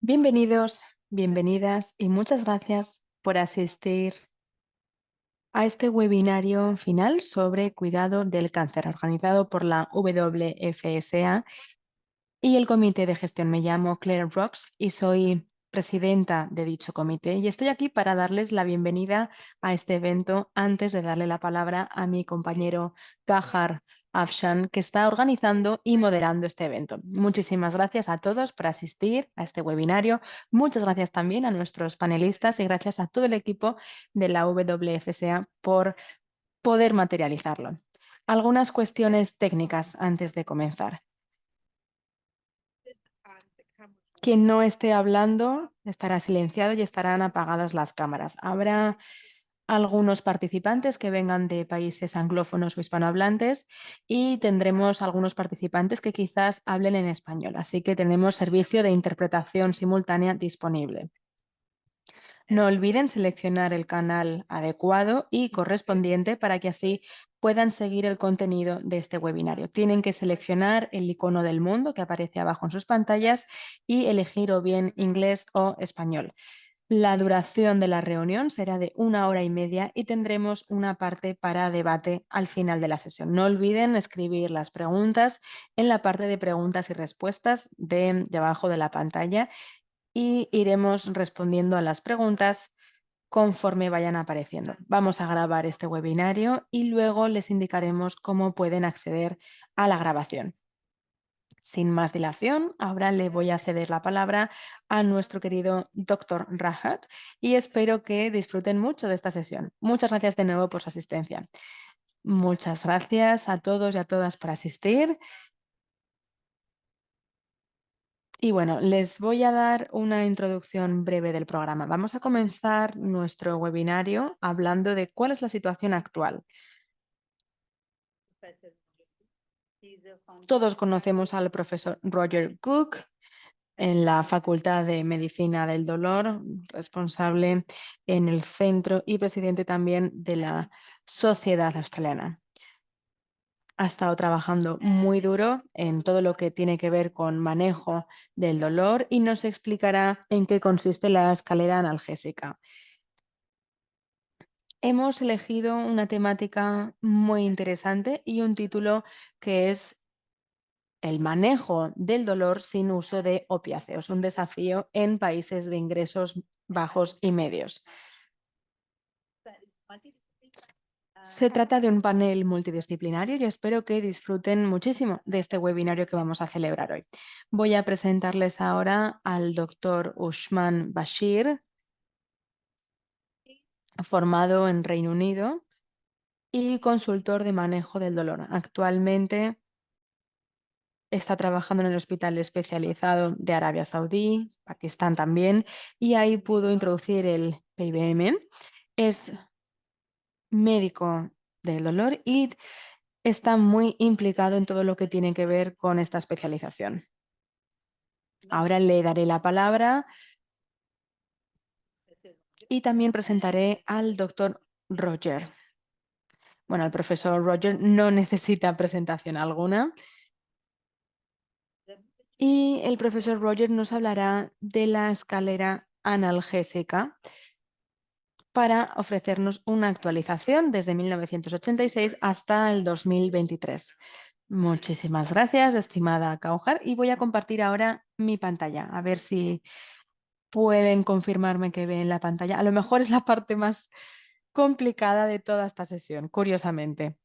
Bienvenidos, bienvenidas y muchas gracias por asistir a este webinario final sobre cuidado del cáncer organizado por la WFSA y el comité de gestión. Me llamo Claire Brooks y soy presidenta de dicho comité y estoy aquí para darles la bienvenida a este evento antes de darle la palabra a mi compañero Kahar Afshan, que está organizando y moderando este evento. Muchísimas gracias a todos por asistir a este webinario. Muchas gracias también a nuestros panelistas y gracias a todo el equipo de la WFSA por poder materializarlo. Algunas cuestiones técnicas antes de comenzar. Quien no esté hablando estará silenciado y estarán apagadas las cámaras. Habrá algunos participantes que vengan de países anglófonos o hispanohablantes y tendremos algunos participantes que quizás hablen en español. Así que tenemos servicio de interpretación simultánea disponible. No olviden seleccionar el canal adecuado y correspondiente para que así puedan seguir el contenido de este webinario. Tienen que seleccionar el icono del mundo que aparece abajo en sus pantallas y elegir o bien inglés o español. La duración de la reunión será de 1 hora y media y tendremos una parte para debate al final de la sesión. No olviden escribir las preguntas en la parte de preguntas y respuestas debajo de la pantalla y iremos respondiendo a las preguntas conforme vayan apareciendo. Vamos a grabar este webinario y luego les indicaremos cómo pueden acceder a la grabación. Sin más dilación, ahora le voy a ceder la palabra a nuestro querido doctor Rahat y espero que disfruten mucho de esta sesión. Muchas gracias de nuevo por su asistencia. Muchas gracias a todos y a todas por asistir. Y bueno, les voy a dar una introducción breve del programa. Vamos a comenzar nuestro webinario hablando de cuál es la situación actual. Todos conocemos al profesor Roger Cook en la Facultad de Medicina del Dolor, responsable en el centro y presidente también de la Sociedad Australiana. Ha estado trabajando muy duro en todo lo que tiene que ver con manejo del dolor y nos explicará en qué consiste la escalera analgésica. Hemos elegido una temática muy interesante y un título que es el manejo del dolor sin uso de opiáceos, un desafío en países de ingresos bajos y medios. Se trata de un panel multidisciplinario y espero que disfruten muchísimo de este webinario que vamos a celebrar hoy. Voy a presentarles ahora al doctor Ushman Bashir, formado en Reino Unido y consultor de manejo del dolor. Actualmente está trabajando en el hospital especializado de Arabia Saudí, Pakistán también, y ahí pudo introducir el PIBM. Es médico del dolor y está muy implicado en todo lo que tiene que ver con esta especialización. Ahora le daré la palabra y también presentaré al doctor Roger. Bueno, el profesor Roger no necesita presentación alguna. Y el profesor Roger nos hablará de la escalera analgésica para ofrecernos una actualización desde 1986 hasta el 2023. Muchísimas gracias, estimada Kaujar, y voy a compartir ahora mi pantalla, a ver si pueden confirmarme que ven la pantalla. A lo mejor es la parte más complicada de toda esta sesión, curiosamente.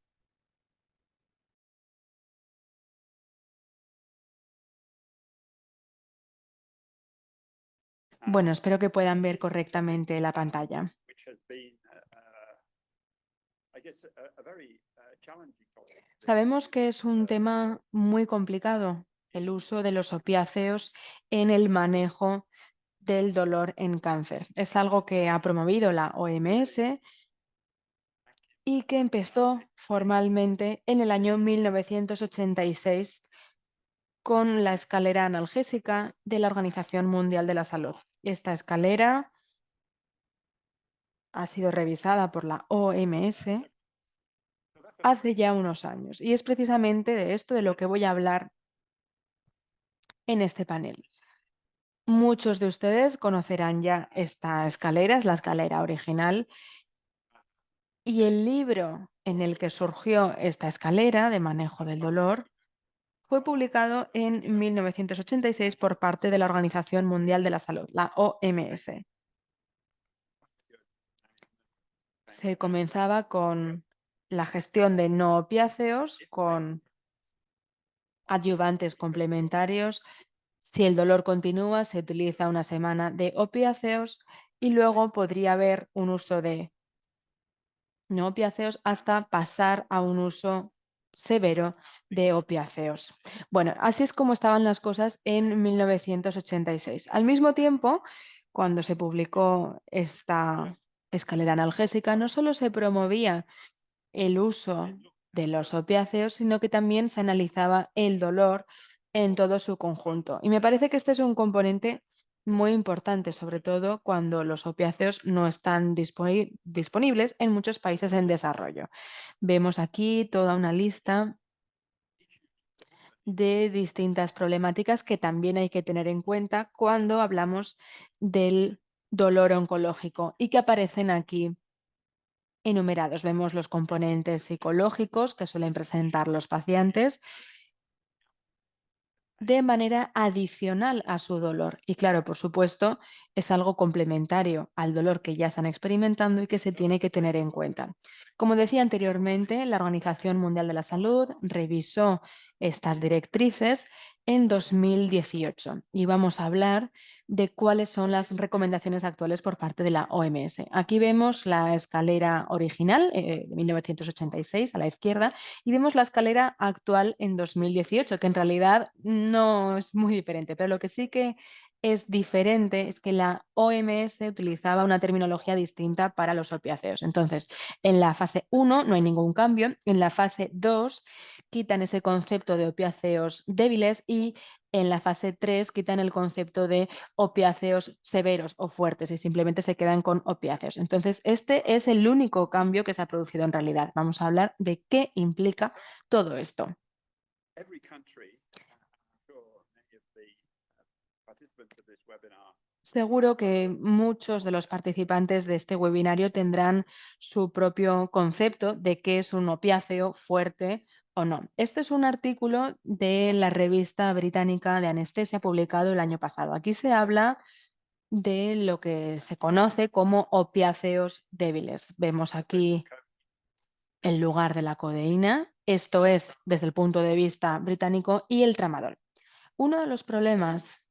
Bueno, espero que puedan ver correctamente la pantalla. Sabemos que es un tema muy complicado, el uso de los opiáceos en el manejo del dolor en cáncer. Es algo que ha promovido la OMS y que empezó formalmente en el año 1986 con la escalera analgésica de la Organización Mundial de la Salud. Esta escalera ha sido revisada por la OMS hace ya unos años y es precisamente de esto de lo que voy a hablar en este panel. Muchos de ustedes conocerán ya esta escalera, es la escalera original, y el libro en el que surgió esta escalera de manejo del dolor fue publicado en 1986 por parte de la Organización Mundial de la Salud, la OMS. Se comenzaba con la gestión de no opiáceos, con adyuvantes complementarios. Si el dolor continúa, se utiliza una semana de opiáceos y luego podría haber un uso de no opiáceos hasta pasar a un uso severo de opiáceos. Bueno, así es como estaban las cosas en 1986. Al mismo tiempo, cuando se publicó esta escalera analgésica, no solo se promovía el uso de los opiáceos, sino que también se analizaba el dolor en todo su conjunto. Y me parece que este es un componente muy importante, sobre todo cuando los opiáceos no están disponibles en muchos países en desarrollo. Vemos aquí toda una lista de distintas problemáticas que también hay que tener en cuenta cuando hablamos del dolor oncológico y que aparecen aquí enumerados. Vemos los componentes psicológicos que suelen presentar los pacientes de manera adicional a su dolor. Y claro, por supuesto, es algo complementario al dolor que ya están experimentando y que se tiene que tener en cuenta. Como decía anteriormente, la Organización Mundial de la Salud revisó estas directrices en 2018 y vamos a hablar de cuáles son las recomendaciones actuales por parte de la OMS. Aquí vemos la escalera original de 1986 a la izquierda y vemos la escalera actual en 2018, que en realidad no es muy diferente, pero lo que sí que es diferente es que la OMS utilizaba una terminología distinta para los opiáceos. Entonces, en la fase 1 no hay ningún cambio, en la fase 2 quitan ese concepto de opiáceos débiles y en la fase 3 quitan el concepto de opiáceos severos o fuertes y simplemente se quedan con opiáceos. Entonces, este es el único cambio que se ha producido en realidad. Vamos a hablar de qué implica todo esto. Seguro que muchos de los participantes de este webinario tendrán su propio concepto de qué es un opiáceo fuerte o no. Este es un artículo de la revista británica de anestesia publicado el año pasado. Aquí se habla de lo que se conoce como opiáceos débiles. Vemos aquí el lugar de la codeína, esto es desde el punto de vista británico, y el tramadol. Uno de los problemas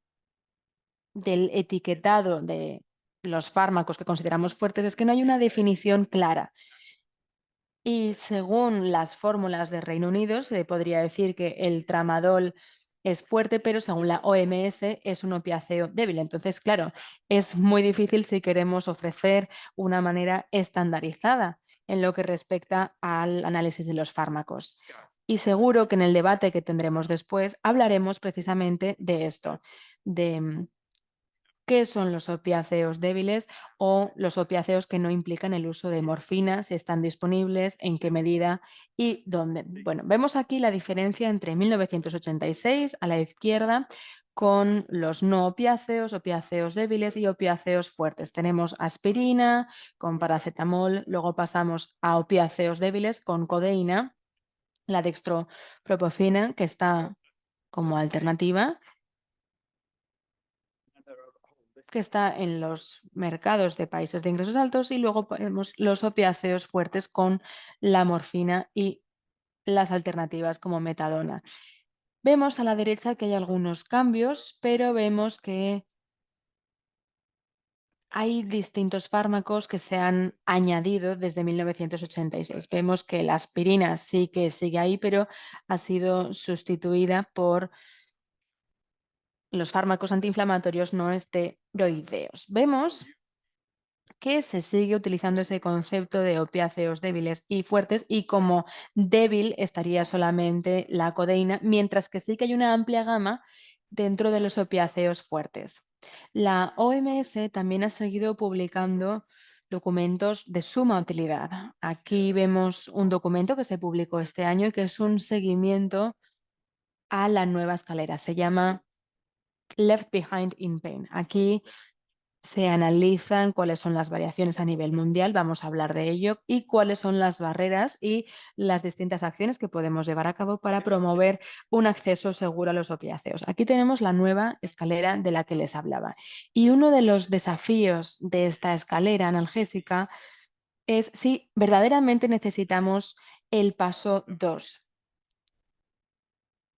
del etiquetado de los fármacos que consideramos fuertes es que no hay una definición clara. Y según las fórmulas de Reino Unido, se podría decir que el tramadol es fuerte, pero según la OMS es un opiáceo débil. Entonces, claro, es muy difícil si queremos ofrecer una manera estandarizada en lo que respecta al análisis de los fármacos. Y seguro que en el debate que tendremos después hablaremos precisamente de esto, de qué son los opiáceos débiles o los opiáceos que no implican el uso de morfina, si están disponibles, en qué medida y dónde. Bueno, vemos aquí la diferencia entre 1986 a la izquierda con los no opiáceos, opiáceos débiles y opiáceos fuertes. Tenemos aspirina con paracetamol, luego pasamos a opiáceos débiles con codeína, la dextroproporfina, que está como alternativa, que está en los mercados de países de ingresos altos, y luego ponemos los opiáceos fuertes con la morfina y las alternativas como metadona. Vemos a la derecha que hay algunos cambios, pero vemos que hay distintos fármacos que se han añadido desde 1986. Vemos que la aspirina sí que sigue ahí, pero ha sido sustituida por los fármacos antiinflamatorios no esteroideos. Vemos que se sigue utilizando ese concepto de opiáceos débiles y fuertes, y como débil estaría solamente la codeína, mientras que sí que hay una amplia gama dentro de los opiáceos fuertes. La OMS también ha seguido publicando documentos de suma utilidad. Aquí vemos un documento que se publicó este año y que es un seguimiento a la nueva escalera. Se llama Left Behind in Pain. Aquí se analizan cuáles son las variaciones a nivel mundial, vamos a hablar de ello, y cuáles son las barreras y las distintas acciones que podemos llevar a cabo para promover un acceso seguro a los opiáceos. Aquí tenemos la nueva escalera de la que les hablaba. Y uno de los desafíos de esta escalera analgésica es si verdaderamente necesitamos el paso 2.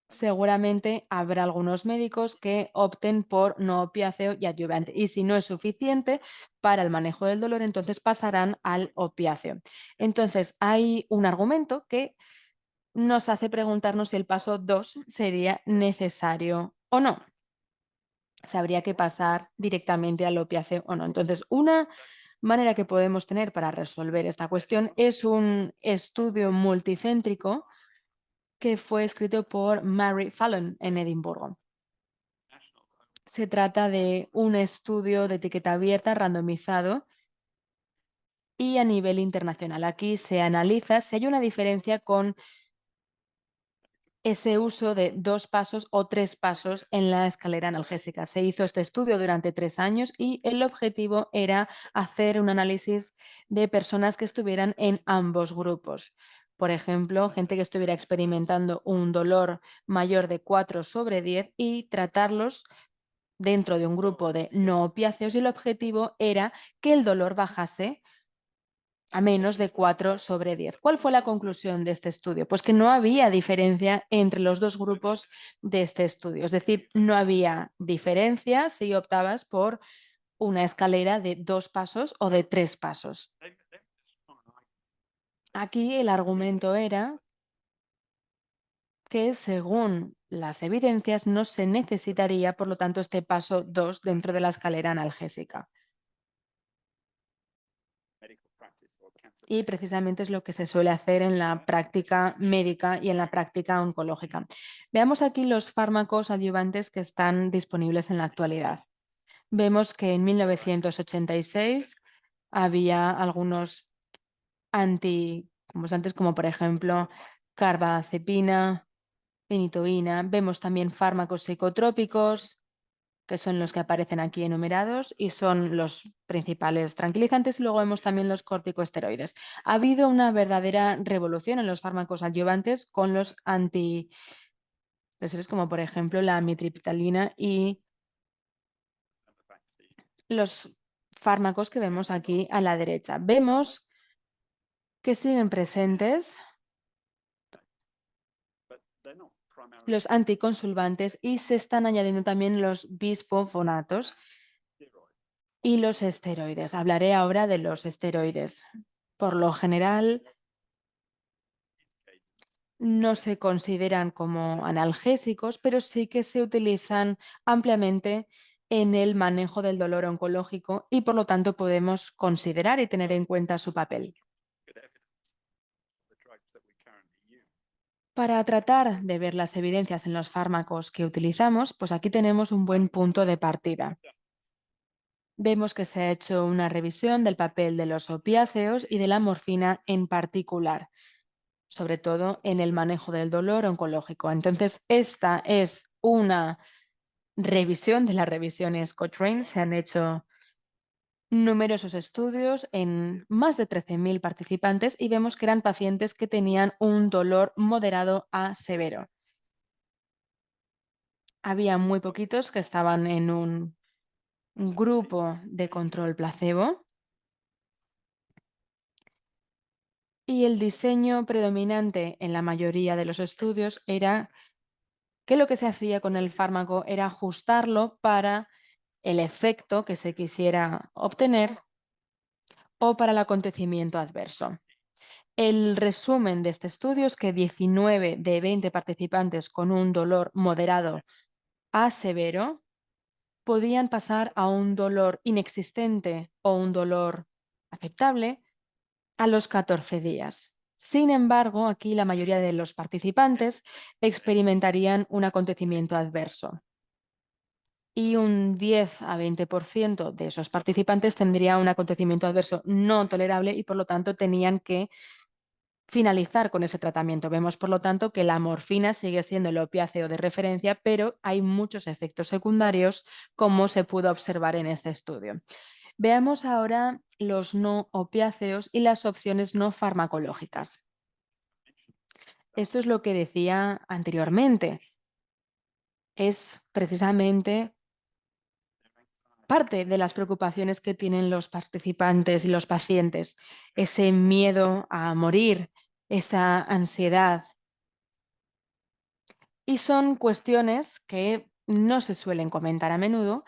Seguramente habrá algunos médicos que opten por no opiáceo y adyuvante. Y si no es suficiente para el manejo del dolor, entonces pasarán al opiáceo. Entonces, hay un argumento que nos hace preguntarnos si el paso 2 sería necesario o no. Se habría que pasar directamente al opiáceo o no. Entonces, una manera que podemos tener para resolver esta cuestión es un estudio multicéntrico que fue escrito por Mary Fallon en Edimburgo. Se trata de un estudio de etiqueta abierta randomizado y a nivel internacional. Aquí se analiza si hay una diferencia con ese uso de 2 pasos o 3 pasos en la escalera analgésica. Se hizo este estudio durante 3 años y el objetivo era hacer un análisis de personas que estuvieran en ambos grupos. Por ejemplo, gente que estuviera experimentando un dolor mayor de 4/10 y tratarlos dentro de un grupo de no opiáceos, y el objetivo era que el dolor bajase a menos de 4/10. ¿Cuál fue la conclusión de este estudio? Pues que no había diferencia entre los dos grupos de este estudio. Es decir, no había diferencia si optabas por una escalera de 2 pasos o de 3 pasos. Aquí el argumento era que según las evidencias no se necesitaría, por lo tanto, este paso 2 dentro de la escalera analgésica. Y precisamente es lo que se suele hacer en la práctica médica y en la práctica oncológica. Veamos aquí los fármacos adyuvantes que están disponibles en la actualidad. Vemos que en 1986 había algunos anticonvulsantes como por ejemplo carbamazepina, fenitoína. Vemos también fármacos psicotrópicos, que son los que aparecen aquí enumerados y son los principales tranquilizantes, y luego vemos también los corticosteroides. Ha habido una verdadera revolución en los fármacos adyuvantes con los antidepresores, como por ejemplo la amitriptilina y los fármacos que vemos aquí a la derecha. Vemos que siguen presentes los anticonsulvantes y se están añadiendo también los bisfosfonatos y los esteroides. Hablaré ahora de los esteroides. Por lo general, no se consideran como analgésicos, pero sí que se utilizan ampliamente en el manejo del dolor oncológico y por lo tanto podemos considerar y tener en cuenta su papel. Para tratar de ver las evidencias en los fármacos que utilizamos, pues aquí tenemos un buen punto de partida. Vemos que se ha hecho una revisión del papel de los opiáceos y de la morfina en particular, sobre todo en el manejo del dolor oncológico. Entonces, esta es una revisión de las revisiones Cochrane. Se han hecho numerosos estudios en más de 13.000 participantes y vemos que eran pacientes que tenían un dolor moderado a severo. Había muy poquitos que estaban en un grupo de control placebo. Y el diseño predominante en la mayoría de los estudios era que lo que se hacía con el fármaco era ajustarlo para el efecto que se quisiera obtener o para el acontecimiento adverso. El resumen de este estudio es que 19 de 20 participantes con un dolor moderado a severo podían pasar a un dolor inexistente o un dolor aceptable a los 14 días. Sin embargo, aquí la mayoría de los participantes experimentarían un acontecimiento adverso y un 10 a 20% de esos participantes tendría un acontecimiento adverso no tolerable y por lo tanto tenían que finalizar con ese tratamiento. Vemos, por lo tanto, que la morfina sigue siendo el opiáceo de referencia, pero hay muchos efectos secundarios, como se pudo observar en este estudio. Veamos ahora los no opiáceos y las opciones no farmacológicas. Esto es lo que decía anteriormente. Es precisamente parte de las preocupaciones que tienen los participantes y los pacientes, ese miedo a morir, esa ansiedad. Y son cuestiones que no se suelen comentar a menudo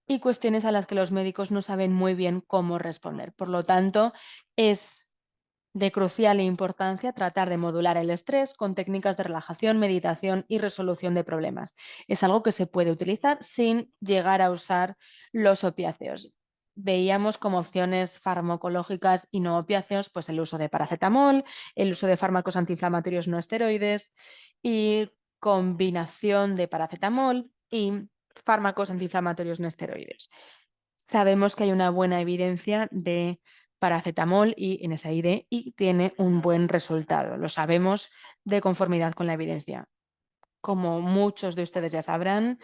y cuestiones a las que los médicos no saben muy bien cómo responder. Por lo tanto, es de crucial importancia tratar de modular el estrés con técnicas de relajación, meditación y resolución de problemas. Es algo que se puede utilizar sin llegar a usar los opiáceos. Veíamos como opciones farmacológicas y no opiáceos, pues el uso de paracetamol, el uso de fármacos antiinflamatorios no esteroides y combinación de paracetamol y fármacos antiinflamatorios no esteroides. Sabemos que hay una buena evidencia de paracetamol y NSAID y tiene un buen resultado. Lo sabemos de conformidad con la evidencia. Como muchos de ustedes ya sabrán,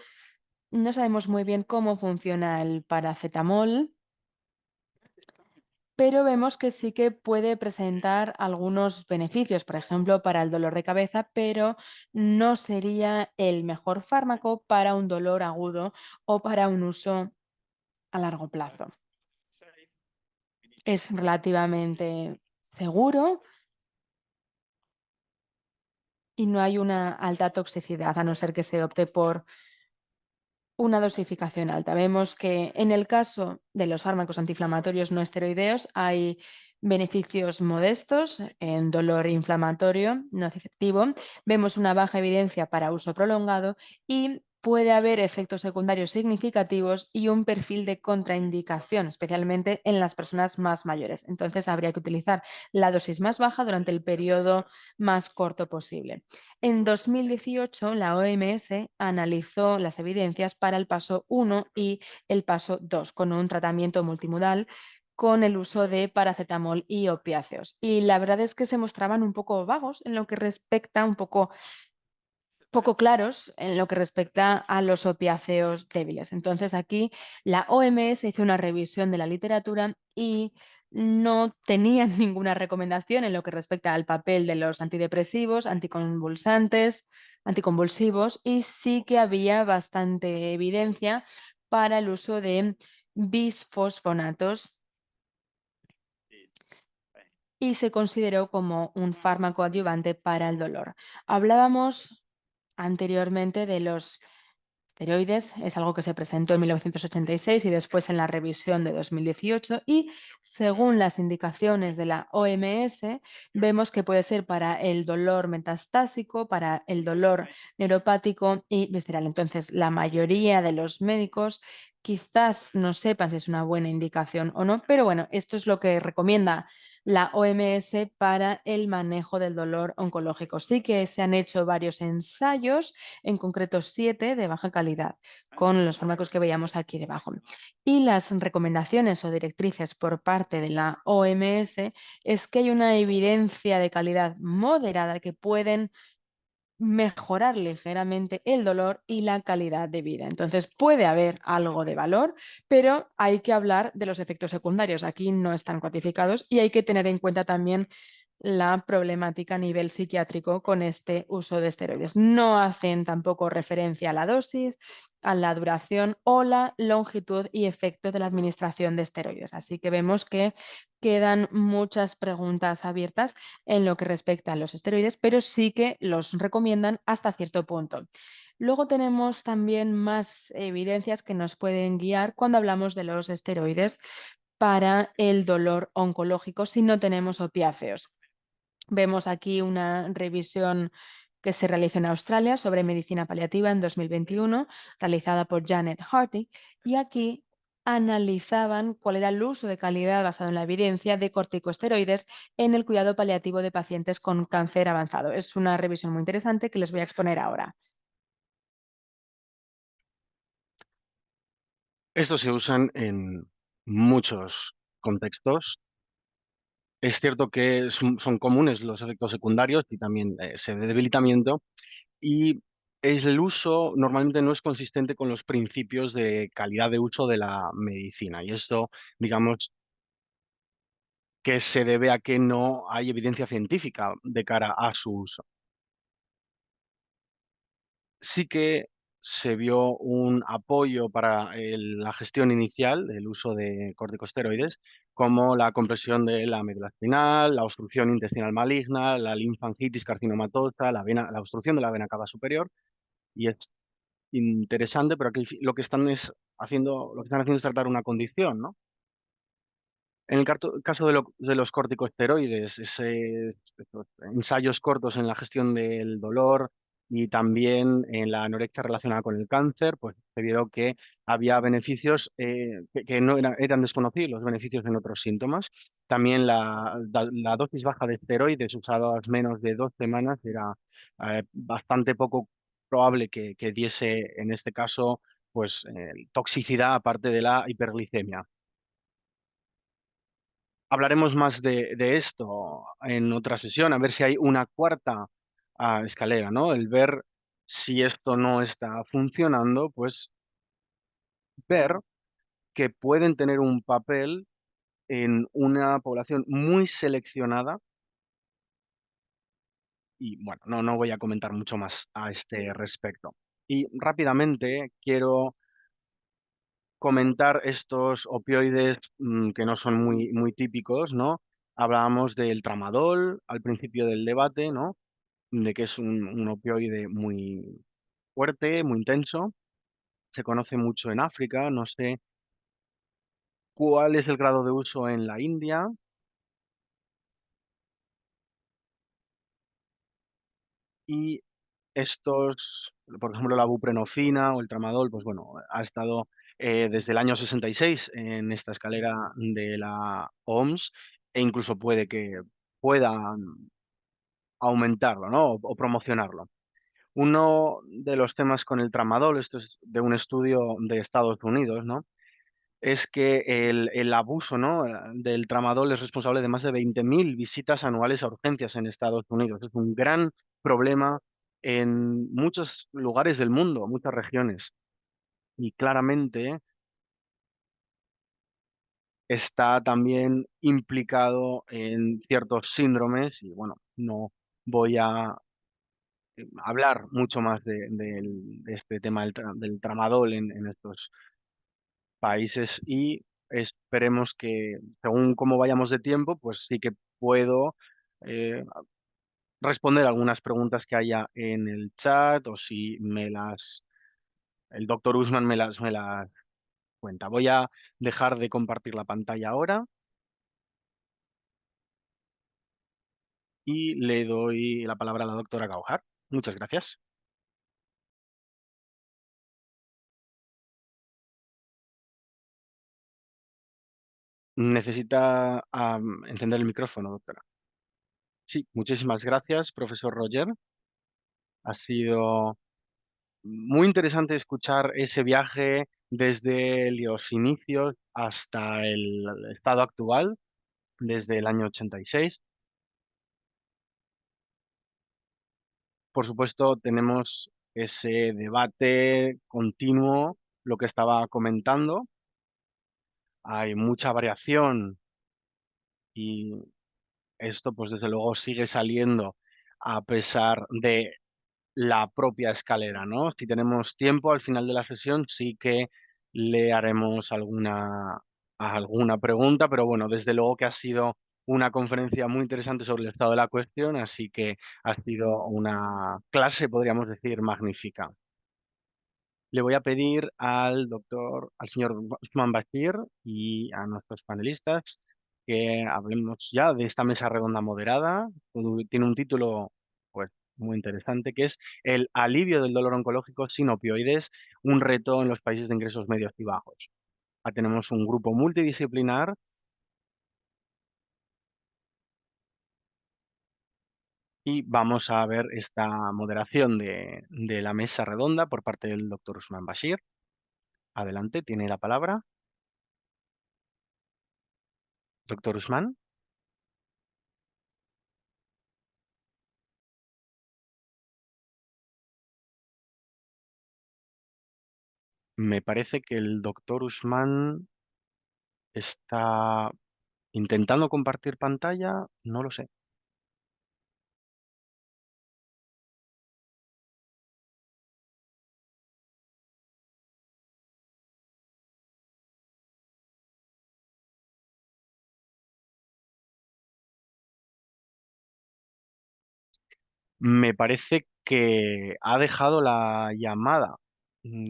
no sabemos muy bien cómo funciona el paracetamol, pero vemos que sí que puede presentar algunos beneficios, por ejemplo, para el dolor de cabeza, pero no sería el mejor fármaco para un dolor agudo o para un uso a largo plazo. Es relativamente seguro y no hay una alta toxicidad, a no ser que se opte por una dosificación alta. Vemos que en el caso de los fármacos antiinflamatorios no esteroideos hay beneficios modestos en dolor inflamatorio no efectivo. Vemos una baja evidencia para uso prolongado y puede haber efectos secundarios significativos y un perfil de contraindicación, especialmente en las personas más mayores. Entonces habría que utilizar la dosis más baja durante el periodo más corto posible. En 2018, la OMS analizó las evidencias para el paso 1 y el paso 2 con un tratamiento multimodal con el uso de paracetamol y opiáceos. Y la verdad es que se mostraban un poco vagos en lo que respecta, un poco claros en lo que respecta a los opiáceos débiles. Entonces aquí la OMS hizo una revisión de la literatura y no tenían ninguna recomendación en lo que respecta al papel de los antidepresivos, anticonvulsantes, anticonvulsivos y sí que había bastante evidencia para el uso de bisfosfonatos y se consideró como un fármaco adyuvante para el dolor. Hablábamos anteriormente de los esteroides, es algo que se presentó en 1986 y después en la revisión de 2018 y según las indicaciones de la OMS vemos que puede ser para el dolor metastásico, para el dolor neuropático y visceral. Entonces la mayoría de los médicos quizás no sepan si es una buena indicación o no, pero bueno, esto es lo que recomienda la OMS para el manejo del dolor oncológico. Sí que se han hecho varios ensayos, en concreto 7 de baja calidad, con los fármacos que veíamos aquí debajo. Y las recomendaciones o directrices por parte de la OMS es que hay una evidencia de calidad moderada que pueden mejorar ligeramente el dolor y la calidad de vida. Entonces puede haber algo de valor, pero hay que hablar de los efectos secundarios. Aquí no están cuantificados y hay que tener en cuenta también la problemática a nivel psiquiátrico con este uso de esteroides. No hacen tampoco referencia a la dosis, a la duración o la longitud y efecto de la administración de esteroides. Así que vemos que quedan muchas preguntas abiertas en lo que respecta a los esteroides, pero sí que los recomiendan hasta cierto punto. Luego tenemos también más evidencias que nos pueden guiar cuando hablamos de los esteroides para el dolor oncológico si no tenemos opiáceos. Vemos aquí una revisión que se realizó en Australia sobre medicina paliativa en 2021, realizada por Janet Hardy, y aquí analizaban cuál era el uso de calidad basado en la evidencia de corticosteroides en el cuidado paliativo de pacientes con cáncer avanzado. Es una revisión muy interesante que les voy a exponer ahora. Estos se usan en muchos contextos Es cierto que son comunes los efectos secundarios y también ese debilitamiento, y el uso normalmente no es consistente con los principios de calidad de uso de la medicina. Y esto, digamos, que se debe a que no hay evidencia científica de cara a su uso. Sí que se vio un apoyo para la gestión inicial del uso de corticosteroides, como la compresión de la médula espinal, la obstrucción intestinal maligna, la linfangitis carcinomatosa, la obstrucción de la vena cava superior. Y es interesante, pero aquí lo que están lo que están haciendo es tratar una condición, ¿no? En el caso de los corticosteroides, estos ensayos cortos en la gestión del dolor y también en la anorexia relacionada con el cáncer, pues se vieron que había beneficios que no eran desconocidos, los beneficios en otros síntomas. También la dosis baja de esteroides usadas menos de 2 semanas era bastante poco probable que diese, en este caso, pues toxicidad aparte de la hiperglicemia. Hablaremos más de esto en otra sesión, a ver si hay una cuarta escalera, ¿no? El ver si esto no está funcionando, pues ver que pueden tener un papel en una población muy seleccionada y bueno, no voy a comentar mucho más a este respecto. Y rápidamente quiero comentar estos opioides que no son muy típicos, ¿no? Hablábamos del tramadol al principio del debate, ¿no? De que es un opioide muy fuerte, muy intenso. Se conoce mucho en África, no sé cuál es el grado de uso en la India. Y estos, por ejemplo, la buprenorfina o el tramadol, pues bueno, ha estado desde el año 66 en esta escalera de la OMS, e incluso puede que puedan aumentarlo, ¿no? O promocionarlo. Uno de los temas con el tramadol, esto es de un estudio de Estados Unidos, ¿no? Es que el abuso, ¿no? Del tramadol es responsable de más de 20.000 visitas anuales a urgencias en Estados Unidos. Es un gran problema en muchos lugares del mundo, muchas regiones. Y claramente está también implicado en ciertos síndromes y bueno, no voy a hablar mucho más de este tema del tramadol en estos países, y esperemos que según cómo vayamos de tiempo, pues sí que puedo eh, responder algunas preguntas que haya en el chat, o si el doctor Usman me las cuenta. Voy a dejar de compartir la pantalla ahora y le doy la palabra a la doctora Gauhar. Muchas gracias. Necesita encender el micrófono, doctora. Sí, muchísimas gracias, profesor Roger. Ha sido muy interesante escuchar ese viaje desde los inicios hasta el estado actual, desde el año 86. Por supuesto, tenemos ese debate continuo, lo que estaba comentando. Hay mucha variación y esto, pues desde luego, sigue saliendo a pesar de la propia escalera, ¿no? Si tenemos tiempo al final de la sesión, sí que le haremos alguna pregunta, pero bueno, desde luego que ha sido una conferencia muy interesante sobre el estado de la cuestión, así que ha sido una clase, podríamos decir, magnífica. Le voy a pedir al señor Usman Bashir y a nuestros panelistas que hablemos ya de esta mesa redonda moderada. Tiene un título, pues, muy interesante, que es El alivio del dolor oncológico sin opioides, un reto en los países de ingresos medios y bajos. Tenemos un grupo multidisciplinar y vamos a ver esta moderación de la mesa redonda por parte del doctor Usman Bashir. Adelante, tiene la palabra. Doctor Usman. Me parece que el doctor Usman está intentando compartir pantalla, no lo sé. Me parece que ha dejado la llamada,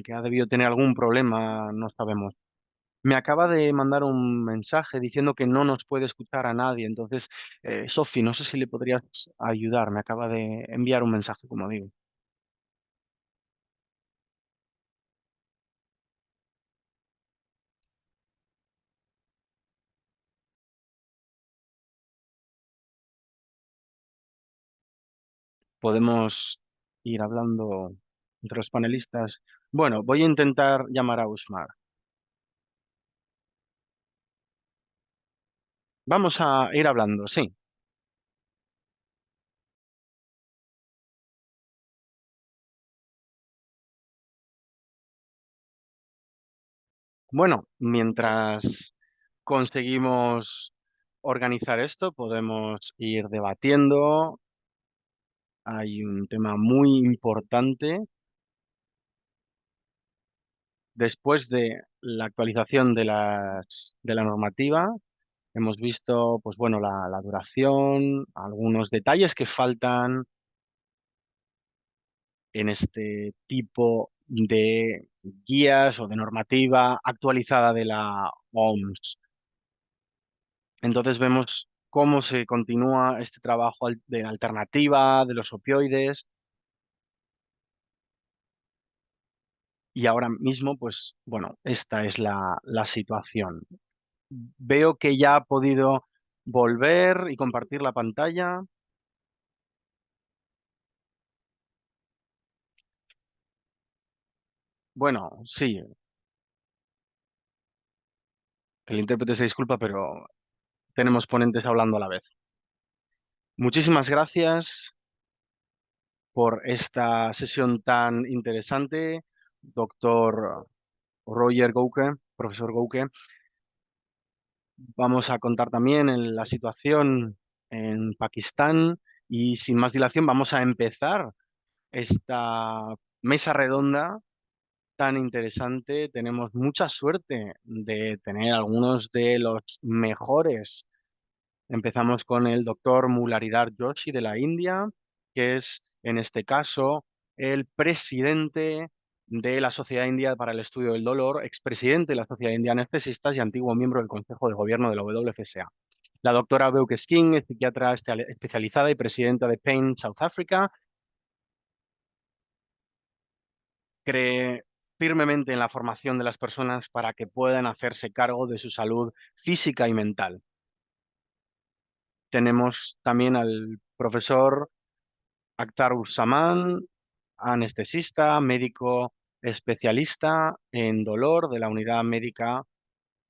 que ha debido tener algún problema, no sabemos. Me acaba de mandar un mensaje diciendo que no nos puede escuchar a nadie. Entonces, Sofi, no sé si le podrías ayudar. Me acaba de enviar un mensaje, como digo. Podemos ir hablando entre los panelistas. Bueno, voy a intentar llamar a Usmar. Vamos a ir hablando, sí. Bueno, mientras conseguimos organizar esto, podemos ir debatiendo. Hay un tema muy importante. Después de la actualización de la normativa, hemos visto, pues bueno, la duración, algunos detalles que faltan en este tipo de guías o de normativa actualizada de la OMS. Entonces vemos cómo se continúa este trabajo de alternativa de los opioides y ahora mismo, pues bueno, esta es la situación. Veo que ya ha podido volver y compartir la pantalla. Bueno, sí, que el intérprete se disculpa, pero tenemos ponentes hablando a la vez. Muchísimas gracias por esta sesión tan interesante, doctor Roger Gouke, profesor Gouke. Vamos a contar también en la situación en Pakistán y sin más dilación vamos a empezar esta mesa redonda tan interesante. Tenemos mucha suerte de tener algunos de los mejores. Empezamos con el doctor Mularidhar Joshi de la India, que es en este caso el presidente de la Sociedad India para el Estudio del Dolor, expresidente de la Sociedad India de Anestesistas y antiguo miembro del Consejo de Gobierno de la WFSA. La doctora Beuke Singh es psiquiatra especializada y presidenta de Pain South Africa. Cree firmemente en la formación de las personas para que puedan hacerse cargo de su salud física y mental. Tenemos también al profesor Akhtar Saman, anestesista, médico especialista en dolor de la unidad médica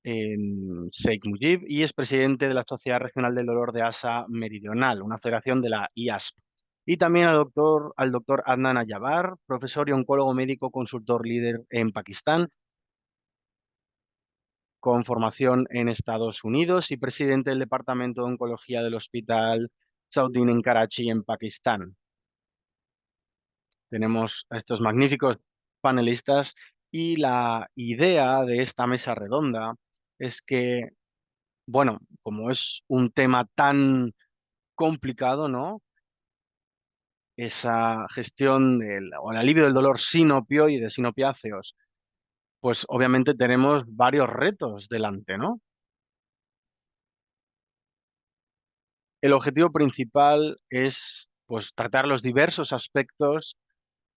en Sheikh Mujib y es presidente de la Sociedad Regional del Dolor de Asia Meridional, una federación de la IASP. Y también al doctor Adnan Ayabar, profesor y oncólogo médico, consultor líder en Pakistán, con formación en Estados Unidos y presidente del Departamento de Oncología del Hospital Sauddin en Karachi, en Pakistán. Tenemos a estos magníficos panelistas y la idea de esta mesa redonda es que, bueno, como es un tema tan complicado, ¿no? Esa gestión o el alivio del dolor sin opioides, sin opiáceos, pues obviamente tenemos varios retos delante, ¿no? El objetivo principal es, pues, tratar los diversos aspectos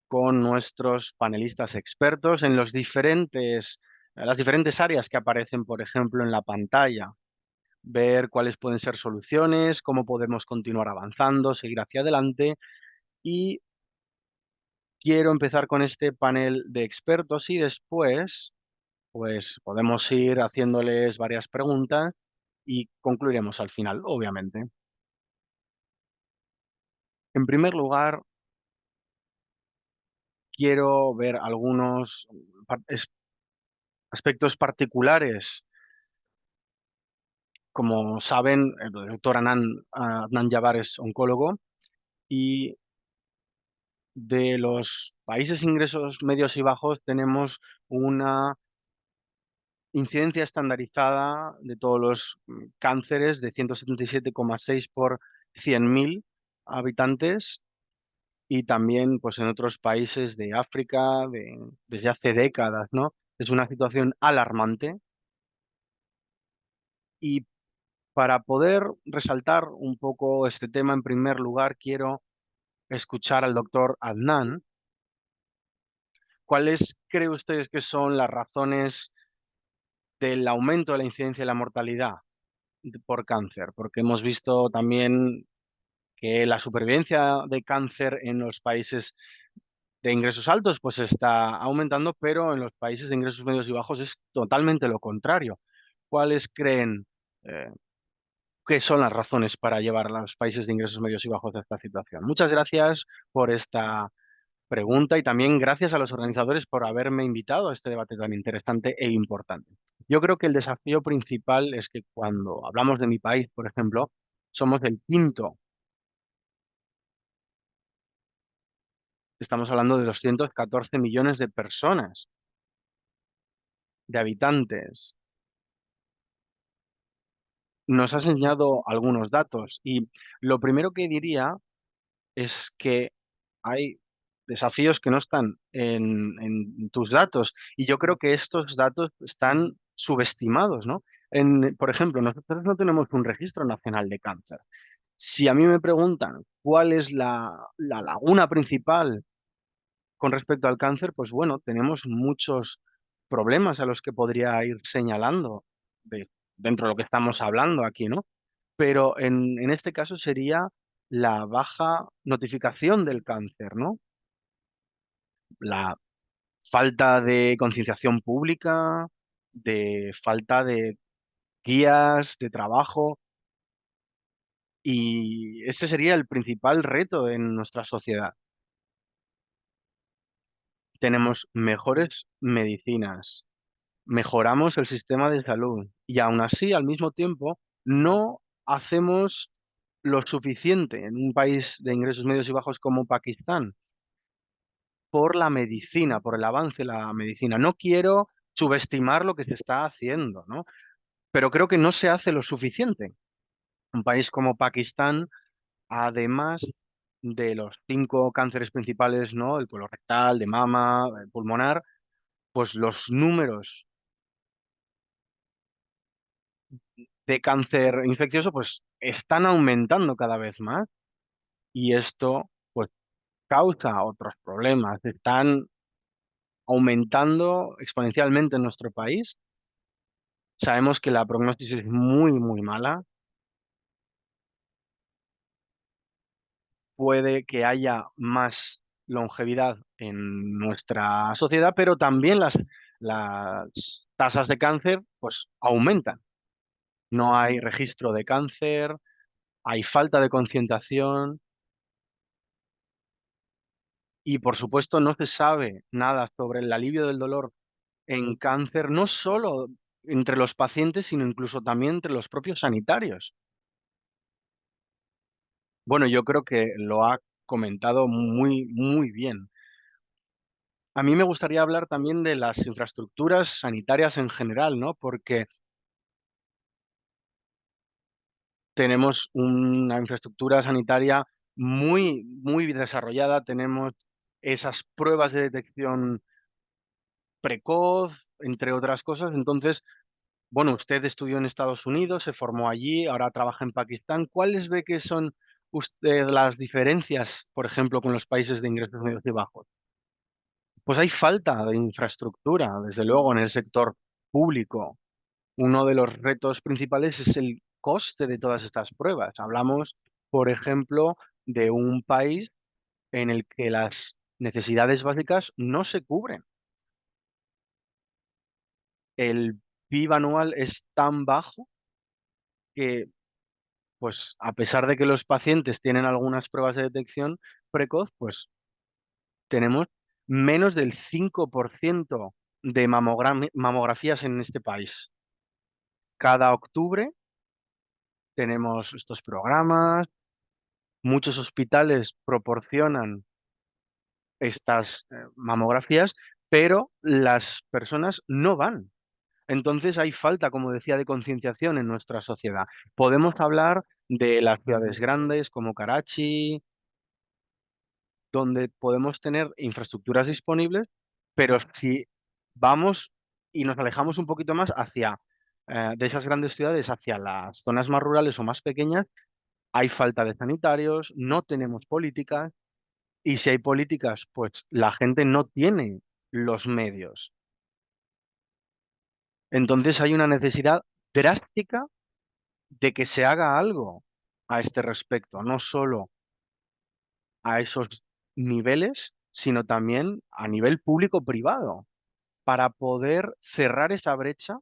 con nuestros panelistas expertos en las diferentes áreas que aparecen, por ejemplo, en la pantalla. Ver cuáles pueden ser soluciones, cómo podemos continuar avanzando, seguir hacia adelante. Y quiero empezar con este panel de expertos y después, pues, podemos ir haciéndoles varias preguntas y concluiremos al final, obviamente. En primer lugar, quiero ver algunos aspectos particulares, como saben, el doctor Adnan Yabar es oncólogo y de los países ingresos medios y bajos tenemos una incidencia estandarizada de todos los cánceres de 177,6 por 100.000 habitantes y también pues en otros países de África desde hace décadas, ¿no? Es una situación alarmante y para poder resaltar un poco este tema, en primer lugar, quiero escuchar al doctor Adnan. ¿Cuáles cree usted que son las razones del aumento de la incidencia y la mortalidad por cáncer? Porque hemos visto también que la supervivencia de cáncer en los países de ingresos altos pues está aumentando, pero en los países de ingresos medios y bajos es totalmente lo contrario. ¿Cuáles creen eh, que son las razones para llevar a los países de ingresos medios y bajos a esta situación? Muchas gracias por esta pregunta y también gracias a los organizadores por haberme invitado a este debate tan interesante e importante. Yo creo que el desafío principal es que cuando hablamos de mi país, por ejemplo, somos el quinto. Estamos hablando de 214 millones de personas, de habitantes. Nos has enseñado algunos datos y lo primero que diría es que hay desafíos que no están en tus datos y yo creo que estos datos están subestimados, ¿no? Por ejemplo, nosotros no tenemos un registro nacional de cáncer. Si a mí me preguntan cuál es la laguna principal con respecto al cáncer, pues bueno, tenemos muchos problemas a los que podría ir señalando dentro de lo que estamos hablando aquí, ¿no? Pero en este caso sería la baja notificación del cáncer, ¿no? La falta de concienciación pública, de falta de guías, de trabajo, y ese sería el principal reto en nuestra sociedad. Tenemos mejores medicinas, mejoramos el sistema de salud y aún así, al mismo tiempo, no hacemos lo suficiente en un país de ingresos medios y bajos como Pakistán por la medicina, por el avance de la medicina. No quiero subestimar lo que se está haciendo, ¿no? Pero creo que no se hace lo suficiente. Un país como Pakistán, además de los 5 cánceres principales, ¿no? El colorectal, de mama, el pulmonar, pues los números de cáncer infeccioso pues están aumentando cada vez más y esto pues causa otros problemas. Están aumentando exponencialmente en nuestro país. Sabemos que la prognosis es muy, muy mala. Puede que haya más longevidad en nuestra sociedad, pero también las tasas de cáncer pues aumentan. No hay registro de cáncer, hay falta de concientización y por supuesto no se sabe nada sobre el alivio del dolor en cáncer, no solo entre los pacientes, sino incluso también entre los propios sanitarios. Bueno, yo creo que lo ha comentado muy, muy bien. A mí me gustaría hablar también de las infraestructuras sanitarias en general, ¿no? Porque tenemos una infraestructura sanitaria muy, muy desarrollada, tenemos esas pruebas de detección precoz, entre otras cosas. Entonces, bueno, usted estudió en Estados Unidos, se formó allí, ahora trabaja en Pakistán. ¿Cuáles ve que son usted las diferencias, por ejemplo, con los países de ingresos medios y bajos? Pues hay falta de infraestructura, desde luego, en el sector público. Uno de los retos principales es el coste de todas estas pruebas. Hablamos, por ejemplo, de un país en el que las necesidades básicas no se cubren. El PIB anual es tan bajo que, pues, a pesar de que los pacientes tienen algunas pruebas de detección precoz, pues tenemos menos del 5% de mamografías en este país. Cada octubre tenemos estos programas, muchos hospitales proporcionan estas mamografías, pero las personas no van. Entonces hay falta, como decía, de concienciación en nuestra sociedad. Podemos hablar de las ciudades grandes como Karachi, donde podemos tener infraestructuras disponibles, pero si vamos y nos alejamos un poquito más hacia de esas grandes ciudades, hacia las zonas más rurales o más pequeñas, hay falta de sanitarios, no tenemos políticas, y si hay políticas, pues la gente no tiene los medios. Entonces hay una necesidad drástica de que se haga algo a este respecto, no solo a esos niveles, sino también a nivel público-privado, para poder cerrar esa brecha.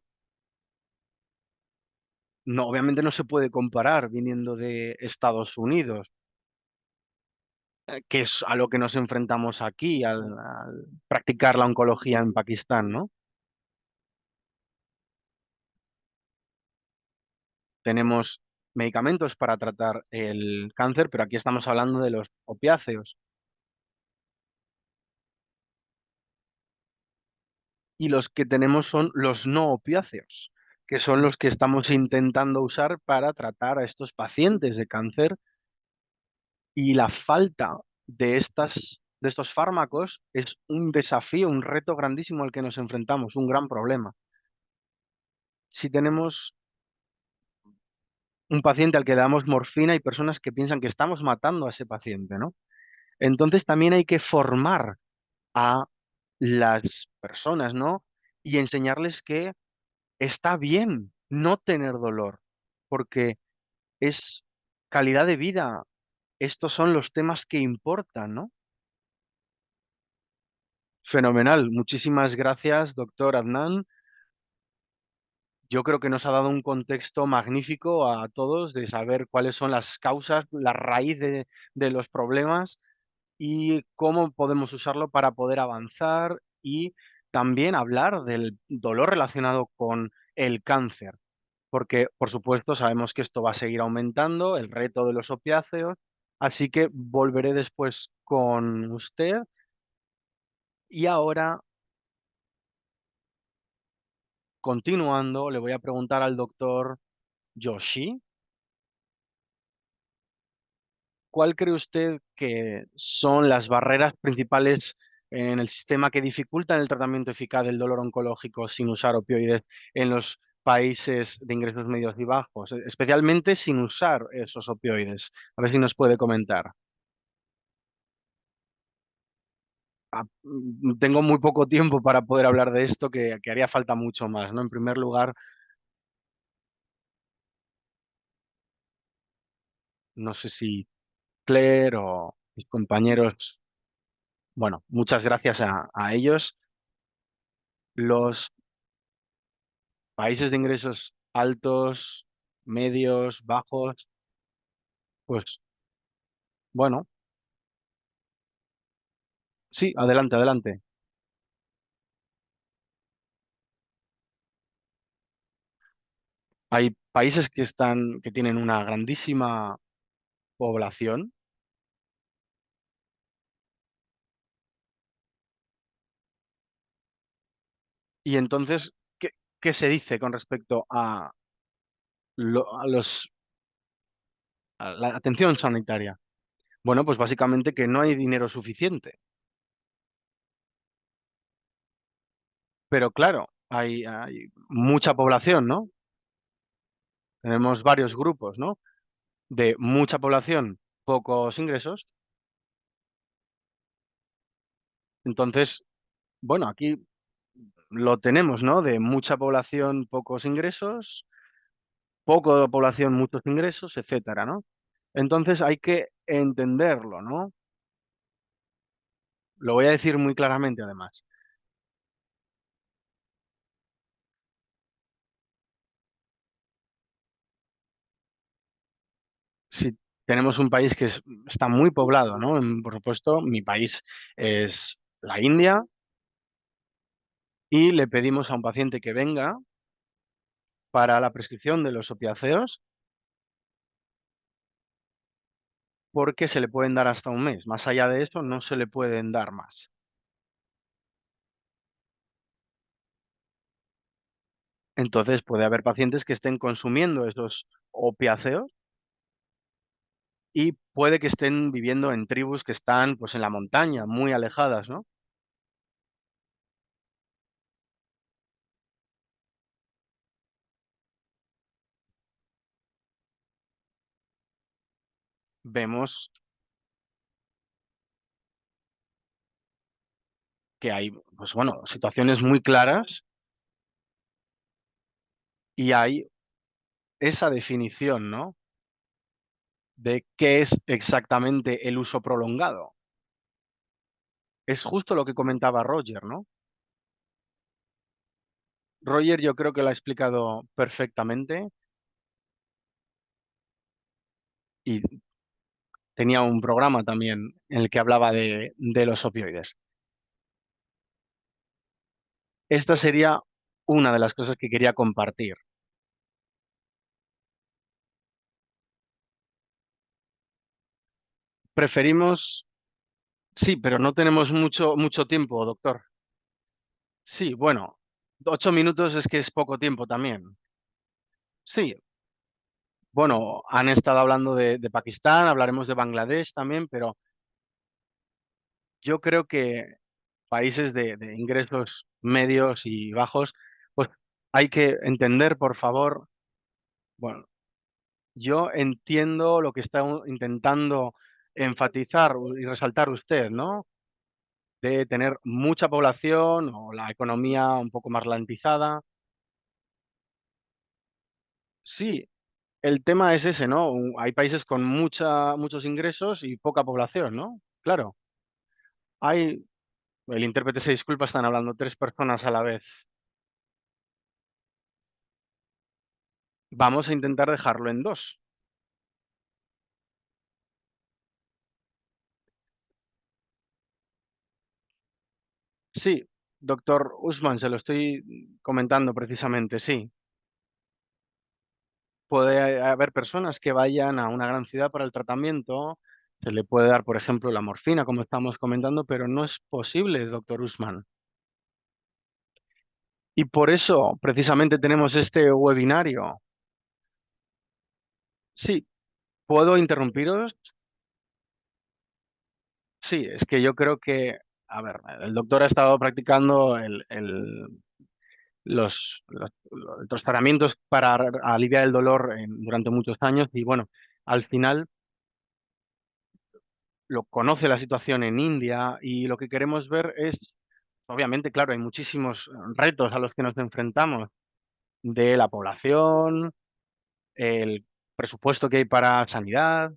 No, obviamente no se puede comparar viniendo de Estados Unidos, que es a lo que nos enfrentamos aquí al practicar la oncología en Pakistán, ¿no? Tenemos medicamentos para tratar el cáncer, pero aquí estamos hablando de los opiáceos. Y los que tenemos son los no opiáceos, que son los que estamos intentando usar para tratar a estos pacientes de cáncer, y la falta de estos fármacos es un desafío, un reto grandísimo al que nos enfrentamos, un gran problema. Si tenemos un paciente al que le damos morfina, hay personas que piensan que estamos matando a ese paciente, ¿no? Entonces también hay que formar a las personas, ¿no? Y enseñarles que está bien no tener dolor, porque es calidad de vida. Estos son los temas que importan, ¿no? Fenomenal. Muchísimas gracias, doctor Adnan. Yo creo que nos ha dado un contexto magnífico a todos de saber cuáles son las causas, la raíz de los problemas y cómo podemos usarlo para poder avanzar y también hablar del dolor relacionado con el cáncer, porque por supuesto sabemos que esto va a seguir aumentando, el reto de los opiáceos, así que volveré después con usted y ahora, continuando, le voy a preguntar al doctor Yoshi, ¿cuál cree usted que son las barreras principales en el sistema que dificultan el tratamiento eficaz del dolor oncológico sin usar opioides en los países de ingresos medios y bajos, especialmente sin usar esos opioides? A ver si nos puede comentar. Tengo muy poco tiempo para poder hablar de esto, que haría falta mucho más, ¿no? En primer lugar, no sé si Claire o mis compañeros, bueno, muchas gracias a ellos. Los países de ingresos altos, medios, bajos, pues bueno, sí, adelante, adelante. Hay países que tienen una grandísima población, y entonces, ¿qué se dice con respecto a, a la atención sanitaria? Bueno, pues básicamente que no hay dinero suficiente. Pero claro, hay mucha población, ¿no? Tenemos varios grupos, ¿no? De mucha población, pocos ingresos. Entonces, bueno, aquí lo tenemos, ¿no? De mucha población, pocos ingresos, poco de población, muchos ingresos, etcétera, ¿no? Entonces hay que entenderlo, ¿no? Lo voy a decir muy claramente, además. Si tenemos un país está muy poblado, ¿no? Por supuesto, mi país es la India, y le pedimos a un paciente que venga para la prescripción de los opiáceos porque se le pueden dar hasta un mes. Más allá de eso, no se le pueden dar más. Entonces, puede haber pacientes que estén consumiendo esos opiáceos y puede que estén viviendo en tribus que están, pues, en la montaña, muy alejadas, ¿no? Vemos que hay, pues bueno, situaciones muy claras y hay esa definición, ¿no? De qué es exactamente el uso prolongado. Es justo lo que comentaba Roger, ¿no? Roger yo creo que lo ha explicado perfectamente y tenía un programa también en el que hablaba de los opioides. Esta sería una de las cosas que quería compartir. Preferimos, sí, pero no tenemos mucho tiempo, doctor. Sí, bueno, 8 minutos es que es poco tiempo también. Sí, bueno, han estado hablando de Pakistán, hablaremos de Bangladesh también, pero yo creo que países de ingresos medios y bajos, pues hay que entender, por favor, bueno, yo entiendo lo que está intentando enfatizar y resaltar usted, ¿no? De tener mucha población o la economía un poco más ralentizada. Sí, el tema es ese, ¿no? Hay países con muchos ingresos y poca población, ¿no? Claro. Hay, el intérprete se disculpa, están hablando tres personas a la vez. Vamos a intentar dejarlo en dos. Sí, doctor Usman, se lo estoy comentando precisamente, sí. Puede haber personas que vayan a una gran ciudad para el tratamiento, se le puede dar, por ejemplo, la morfina, como estamos comentando, pero no es posible, doctor Usman. Y por eso, precisamente, tenemos este webinario. Sí, ¿puedo interrumpiros? Sí, es que yo creo que, a ver, el doctor ha estado practicando los tratamientos para aliviar el dolor durante muchos años y bueno, al final lo conoce la situación en India y lo que queremos ver es, obviamente, claro, hay muchísimos retos a los que nos enfrentamos de la población, el presupuesto que hay para sanidad,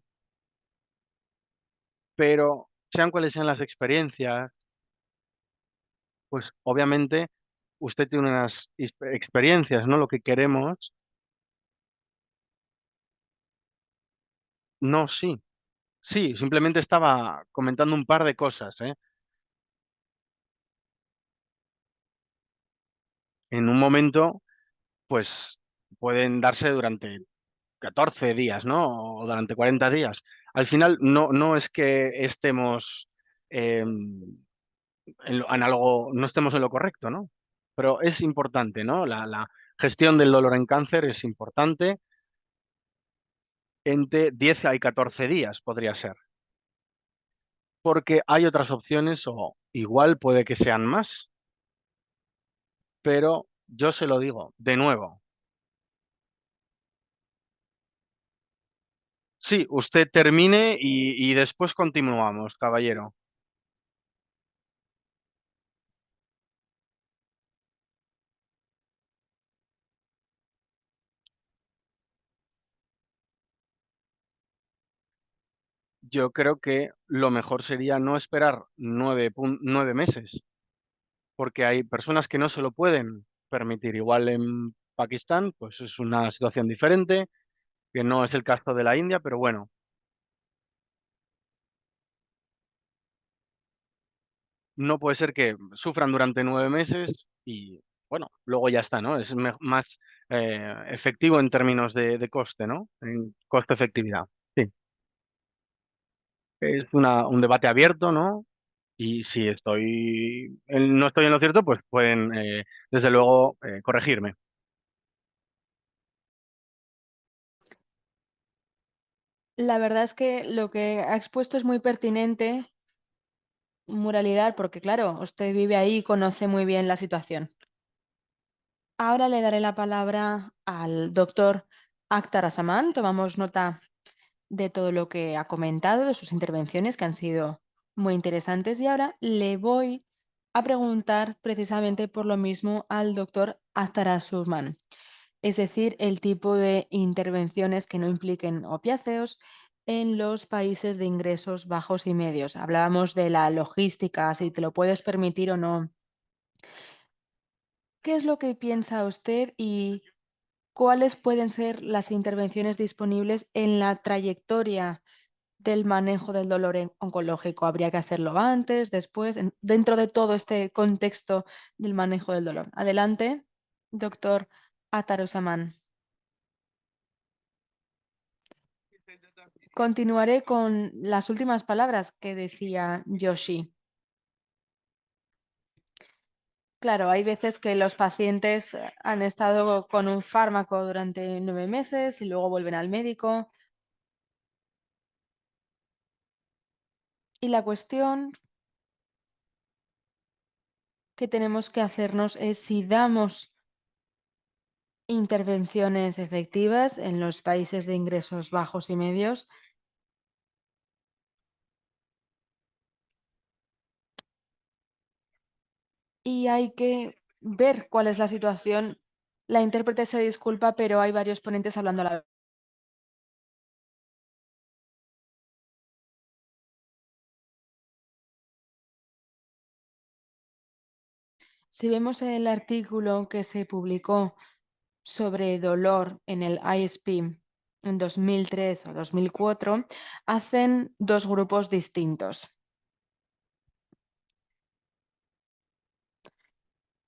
pero sean cuales sean las experiencias, pues obviamente usted tiene unas experiencias, ¿no? Lo que queremos, no, sí, sí, simplemente estaba comentando un par de cosas, ¿eh? En un momento, pues pueden darse durante 14 días, ¿no? O durante 40 días. Al final, no es que estemos en algo, no estemos en lo correcto, ¿no? Pero es importante, ¿no? La gestión del dolor en cáncer es importante. Entre 10 y 14 días podría ser, porque hay otras opciones o igual puede que sean más, pero yo se lo digo, de nuevo, sí, usted termine y después continuamos, caballero. Yo creo que lo mejor sería no esperar 9 meses, porque hay personas que no se lo pueden permitir. Igual en Pakistán, pues es una situación diferente, que no es el caso de la India, pero bueno, no puede ser que sufran durante 9 meses y, bueno, luego ya está, ¿no? Es más efectivo en términos de coste, ¿no? En coste-efectividad. Sí, es un debate abierto, ¿no? Y si no estoy en lo cierto, pues pueden, desde luego, corregirme. La verdad es que lo que ha expuesto es muy pertinente, Muralidad, porque claro, usted vive ahí y conoce muy bien la situación. Ahora le daré la palabra al doctor Akhtar Asaman. Tomamos nota de todo lo que ha comentado, de sus intervenciones que han sido muy interesantes. Y ahora le voy a preguntar precisamente por lo mismo al doctor Akhtar Asaman, es decir, el tipo de intervenciones que no impliquen opiáceos en los países de ingresos bajos y medios. Hablábamos de la logística, si te lo puedes permitir o no. ¿Qué es lo que piensa usted y cuáles pueden ser las intervenciones disponibles en la trayectoria del manejo del dolor oncológico? ¿Habría que hacerlo antes, después, dentro de todo este contexto del manejo del dolor? Adelante, doctor Atarusaman. Continuaré con las últimas palabras que decía Yoshi. Claro, hay veces que los pacientes han estado con un fármaco durante 9 meses y luego vuelven al médico. Y la cuestión que tenemos que hacernos es si damos intervenciones efectivas en los países de ingresos bajos y medios. Y hay que ver cuál es la situación. La intérprete se disculpa, pero hay varios ponentes hablando a la vez. Si vemos el artículo que se publicó sobre dolor en el ISP en 2003 o 2004, hacen dos grupos distintos.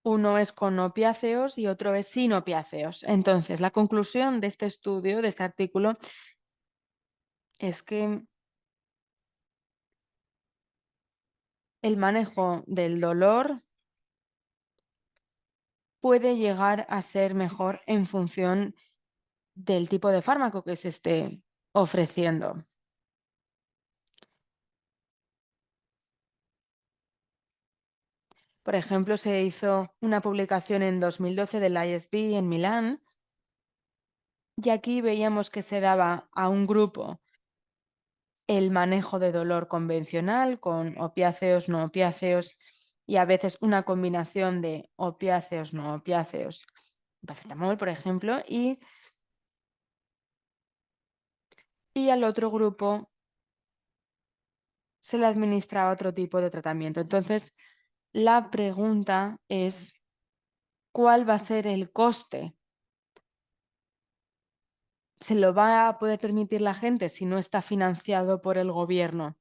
Uno es con opiáceos y otro es sin opiáceos. Entonces, la conclusión de este estudio, de este artículo, es que el manejo del dolor puede llegar a ser mejor en función del tipo de fármaco que se esté ofreciendo. Por ejemplo, se hizo una publicación en 2012 del ISB en Milán y aquí veíamos que se daba a un grupo el manejo de dolor convencional con opiáceos, no opiáceos y a veces una combinación de opiáceos, no opiáceos, paracetamol, por ejemplo, y al otro grupo se le administraba otro tipo de tratamiento. Entonces, la pregunta es, ¿cuál va a ser el coste? ¿Se lo va a poder permitir la gente si no está financiado por el gobierno?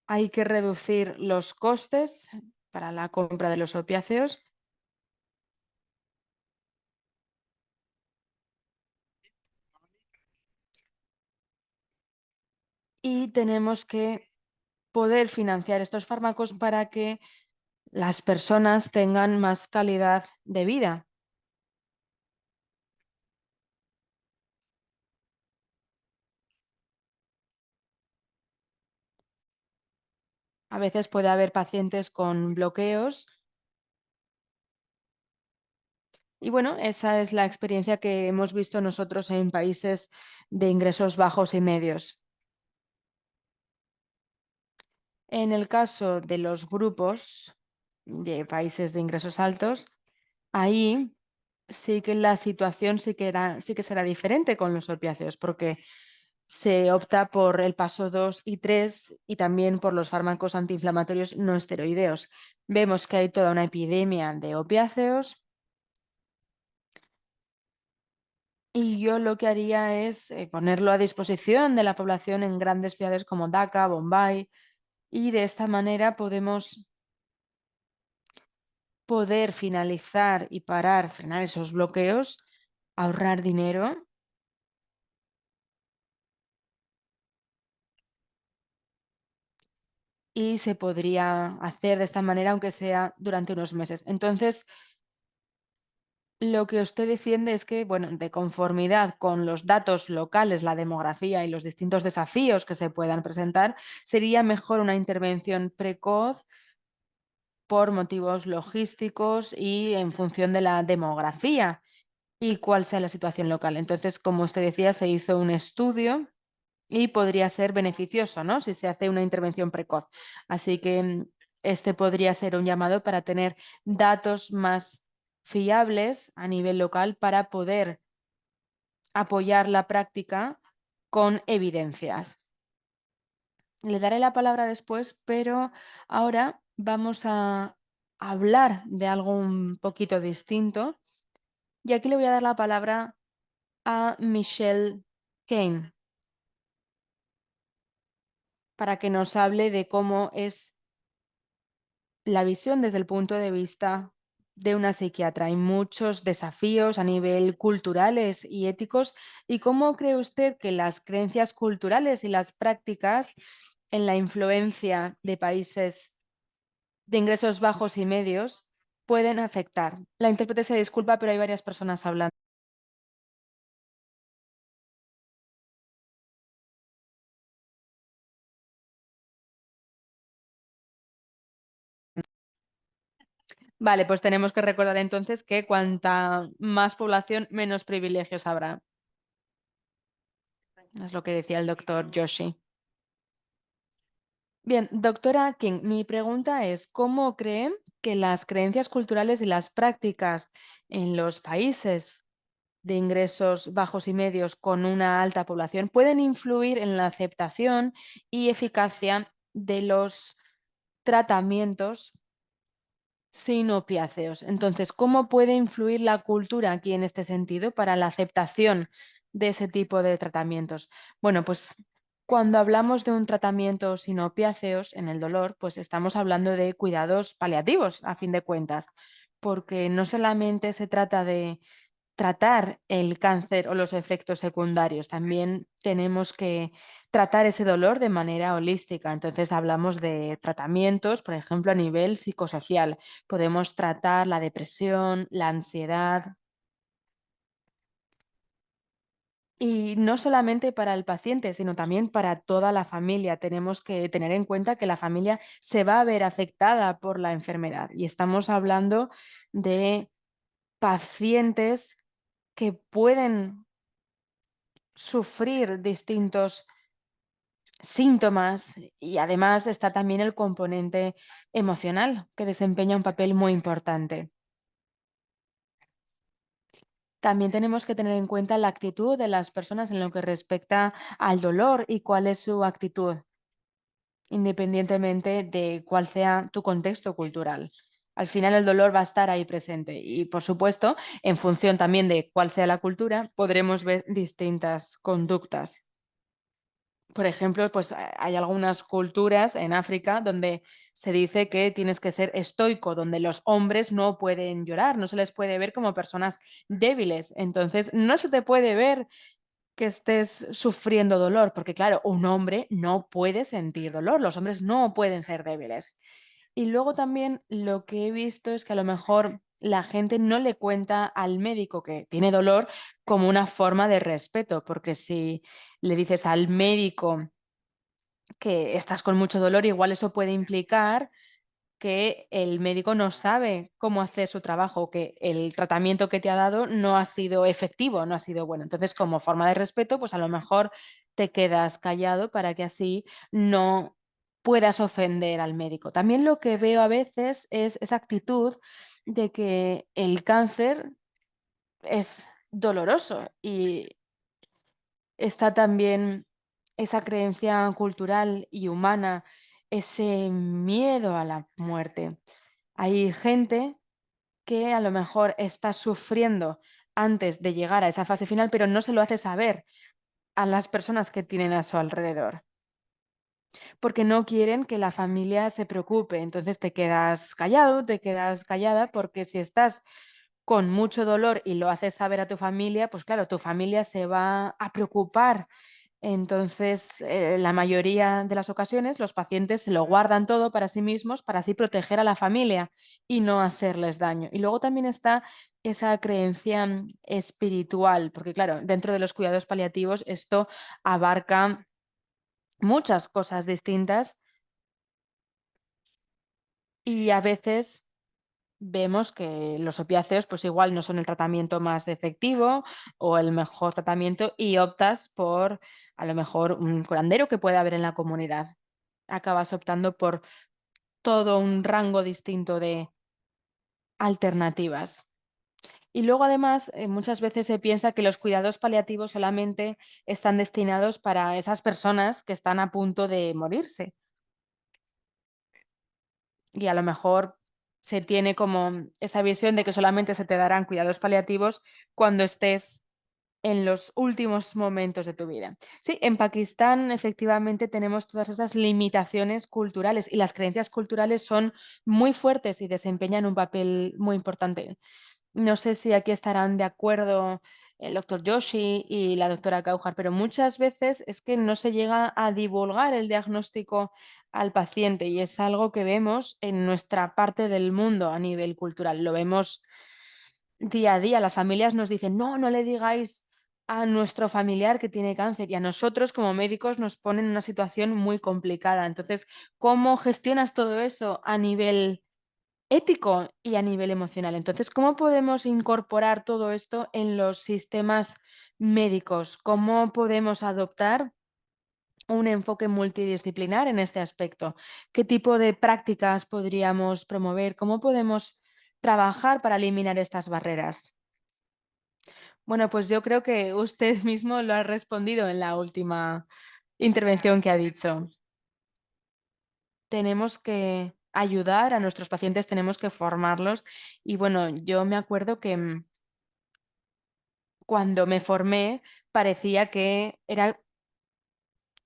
Hay que reducir los costes para la compra de los opiáceos y tenemos que poder financiar estos fármacos para que las personas tengan más calidad de vida. A veces puede haber pacientes con bloqueos y bueno, esa es la experiencia que hemos visto nosotros en países de ingresos bajos y medios. En el caso de los grupos de países de ingresos altos, ahí sí que la situación sí que será diferente con los opiáceos, porque se opta por el paso 2 y 3 y también por los fármacos antiinflamatorios no esteroideos. Vemos que hay toda una epidemia de opiáceos Y yo lo que haría es ponerlo a disposición de la población en grandes ciudades como Dhaka, Bombay, y de esta manera podemos poder finalizar y frenar esos bloqueos, ahorrar dinero y se podría hacer de esta manera aunque sea durante unos meses. Entonces, lo que usted defiende es que, bueno, de conformidad con los datos locales, la demografía y los distintos desafíos que se puedan presentar, sería mejor una intervención precoz por motivos logísticos y en función de la demografía y cuál sea la situación local. Entonces, como usted decía, se hizo un estudio y podría ser beneficioso, ¿no? Si se hace una intervención precoz. Así que este podría ser un llamado para tener datos más fiables a nivel local para poder apoyar la práctica con evidencias. Le daré la palabra después, pero ahora vamos a hablar de algo un poquito distinto. Y aquí le voy a dar la palabra a Michelle Kane para que nos hable de cómo es la visión desde el punto de vista de una psiquiatra. Hay muchos desafíos a nivel culturales y éticos. ¿Y cómo cree usted que las creencias culturales y las prácticas en la influencia de países de ingresos bajos y medios pueden afectar? La intérprete se disculpa, pero hay varias personas hablando. Vale, pues tenemos que recordar entonces que cuanta más población, menos privilegios habrá. Es lo que decía el doctor Joshi. Bien, doctora King, mi pregunta es, ¿cómo cree que las creencias culturales y las prácticas en los países de ingresos bajos y medios con una alta población pueden influir en la aceptación y eficacia de los tratamientos sin opiáceos? Entonces, ¿cómo puede influir la cultura aquí en este sentido para la aceptación de ese tipo de tratamientos? Bueno, pues cuando hablamos de un tratamiento sin opiáceos en el dolor, pues estamos hablando de cuidados paliativos, a fin de cuentas, porque no solamente se trata de tratar el cáncer o los efectos secundarios. También tenemos que tratar ese dolor de manera holística. Entonces hablamos de tratamientos, por ejemplo, a nivel psicosocial. Podemos tratar la depresión, la ansiedad. Y no solamente para el paciente, sino también para toda la familia. Tenemos que tener en cuenta que la familia se va a ver afectada por la enfermedad. Y estamos hablando de pacientes que pueden sufrir distintos síntomas y además está también el componente emocional que desempeña un papel muy importante. También tenemos que tener en cuenta la actitud de las personas en lo que respecta al dolor y cuál es su actitud, independientemente de cuál sea tu contexto cultural. Al final el dolor va a estar ahí presente y, por supuesto, en función también de cuál sea la cultura, podremos ver distintas conductas. Por ejemplo, pues hay algunas culturas en África donde se dice que tienes que ser estoico, donde los hombres no pueden llorar, no se les puede ver como personas débiles. Entonces, no se te puede ver que estés sufriendo dolor, porque claro, un hombre no puede sentir dolor, los hombres no pueden ser débiles. Y luego también lo que he visto es que a lo mejor la gente no le cuenta al médico que tiene dolor como una forma de respeto, porque si le dices al médico que estás con mucho dolor, igual eso puede implicar que el médico no sabe cómo hacer su trabajo, que el tratamiento que te ha dado no ha sido efectivo, no ha sido bueno. Entonces, como forma de respeto, pues a lo mejor te quedas callado para que así no puedas ofender al médico. También lo que veo a veces es esa actitud de que el cáncer es doloroso y está también esa creencia cultural y humana, ese miedo a la muerte. Hay gente que a lo mejor está sufriendo antes de llegar a esa fase final, pero no se lo hace saber a las personas que tienen a su alrededor, porque no quieren que la familia se preocupe. Entonces te quedas callado, te quedas callada, porque si estás con mucho dolor y lo haces saber a tu familia, pues claro, tu familia se va a preocupar. Entonces, la mayoría de las ocasiones los pacientes se lo guardan todo para sí mismos para así proteger a la familia y no hacerles daño. Y luego también está esa creencia espiritual, porque claro, dentro de los cuidados paliativos esto abarca muchas cosas distintas y a veces vemos que los opiáceos pues igual no son el tratamiento más efectivo o el mejor tratamiento y optas por a lo mejor un curandero que pueda haber en la comunidad. Acabas optando por todo un rango distinto de alternativas. Y luego además muchas veces se piensa que los cuidados paliativos solamente están destinados para esas personas que están a punto de morirse. Y a lo mejor se tiene como esa visión de que solamente se te darán cuidados paliativos cuando estés en los últimos momentos de tu vida. Sí, en Pakistán efectivamente tenemos todas esas limitaciones culturales y las creencias culturales son muy fuertes y desempeñan un papel muy importante. No sé si aquí estarán de acuerdo el doctor Joshi y la doctora Kaujar, pero muchas veces es que no se llega a divulgar el diagnóstico al paciente y es algo que vemos en nuestra parte del mundo a nivel cultural. Lo vemos día a día. Las familias nos dicen, no, no le digáis a nuestro familiar que tiene cáncer y a nosotros como médicos nos ponen en una situación muy complicada. Entonces, ¿cómo gestionas todo eso a nivel ético y a nivel emocional? Entonces, ¿cómo podemos incorporar todo esto en los sistemas médicos? ¿Cómo podemos adoptar un enfoque multidisciplinar en este aspecto? ¿Qué tipo de prácticas podríamos promover? ¿Cómo podemos trabajar para eliminar estas barreras? Bueno, pues yo creo que usted mismo lo ha respondido en la última intervención que ha dicho. Tenemos que ayudar a nuestros pacientes, tenemos que formarlos. Y bueno, yo me acuerdo que cuando me formé parecía que era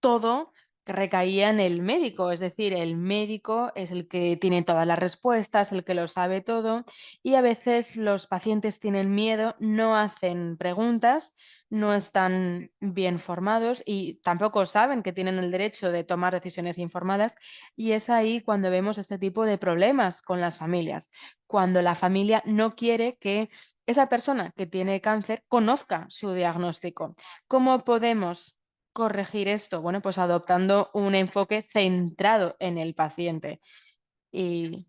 todo que recaía en el médico, es decir, el médico es el que tiene todas las respuestas, el que lo sabe todo, y a veces los pacientes tienen miedo, no hacen preguntas, no están bien formados y tampoco saben que tienen el derecho de tomar decisiones informadas, y es ahí cuando vemos este tipo de problemas con las familias, cuando la familia no quiere que esa persona que tiene cáncer conozca su diagnóstico. ¿Cómo podemos corregir esto? Bueno, pues adoptando un enfoque centrado en el paciente. Y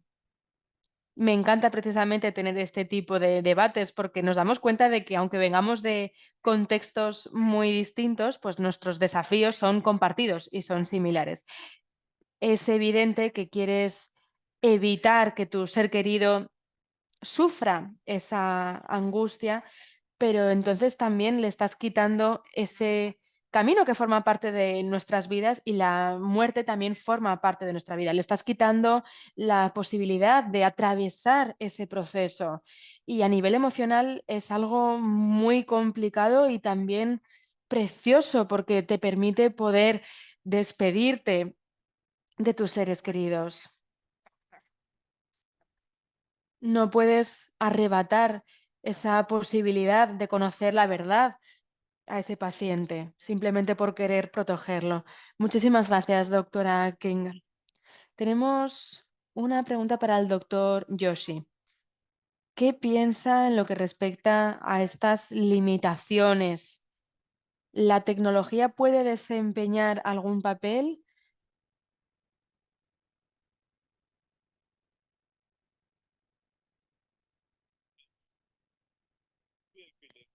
me encanta precisamente tener este tipo de debates porque nos damos cuenta de que aunque vengamos de contextos muy distintos, pues nuestros desafíos son compartidos y son similares. Es evidente que quieres evitar que tu ser querido sufra esa angustia, pero entonces también le estás quitando ese camino que forma parte de nuestras vidas y la muerte también forma parte de nuestra vida. Le estás quitando la posibilidad de atravesar ese proceso. Y a nivel emocional es algo muy complicado y también precioso porque te permite poder despedirte de tus seres queridos. No puedes arrebatar esa posibilidad de conocer la verdad a ese paciente, simplemente por querer protegerlo. Muchísimas gracias, doctora King. Tenemos una pregunta para el doctor Yoshi. ¿Qué piensa en lo que respecta a estas limitaciones? ¿La tecnología puede desempeñar algún papel?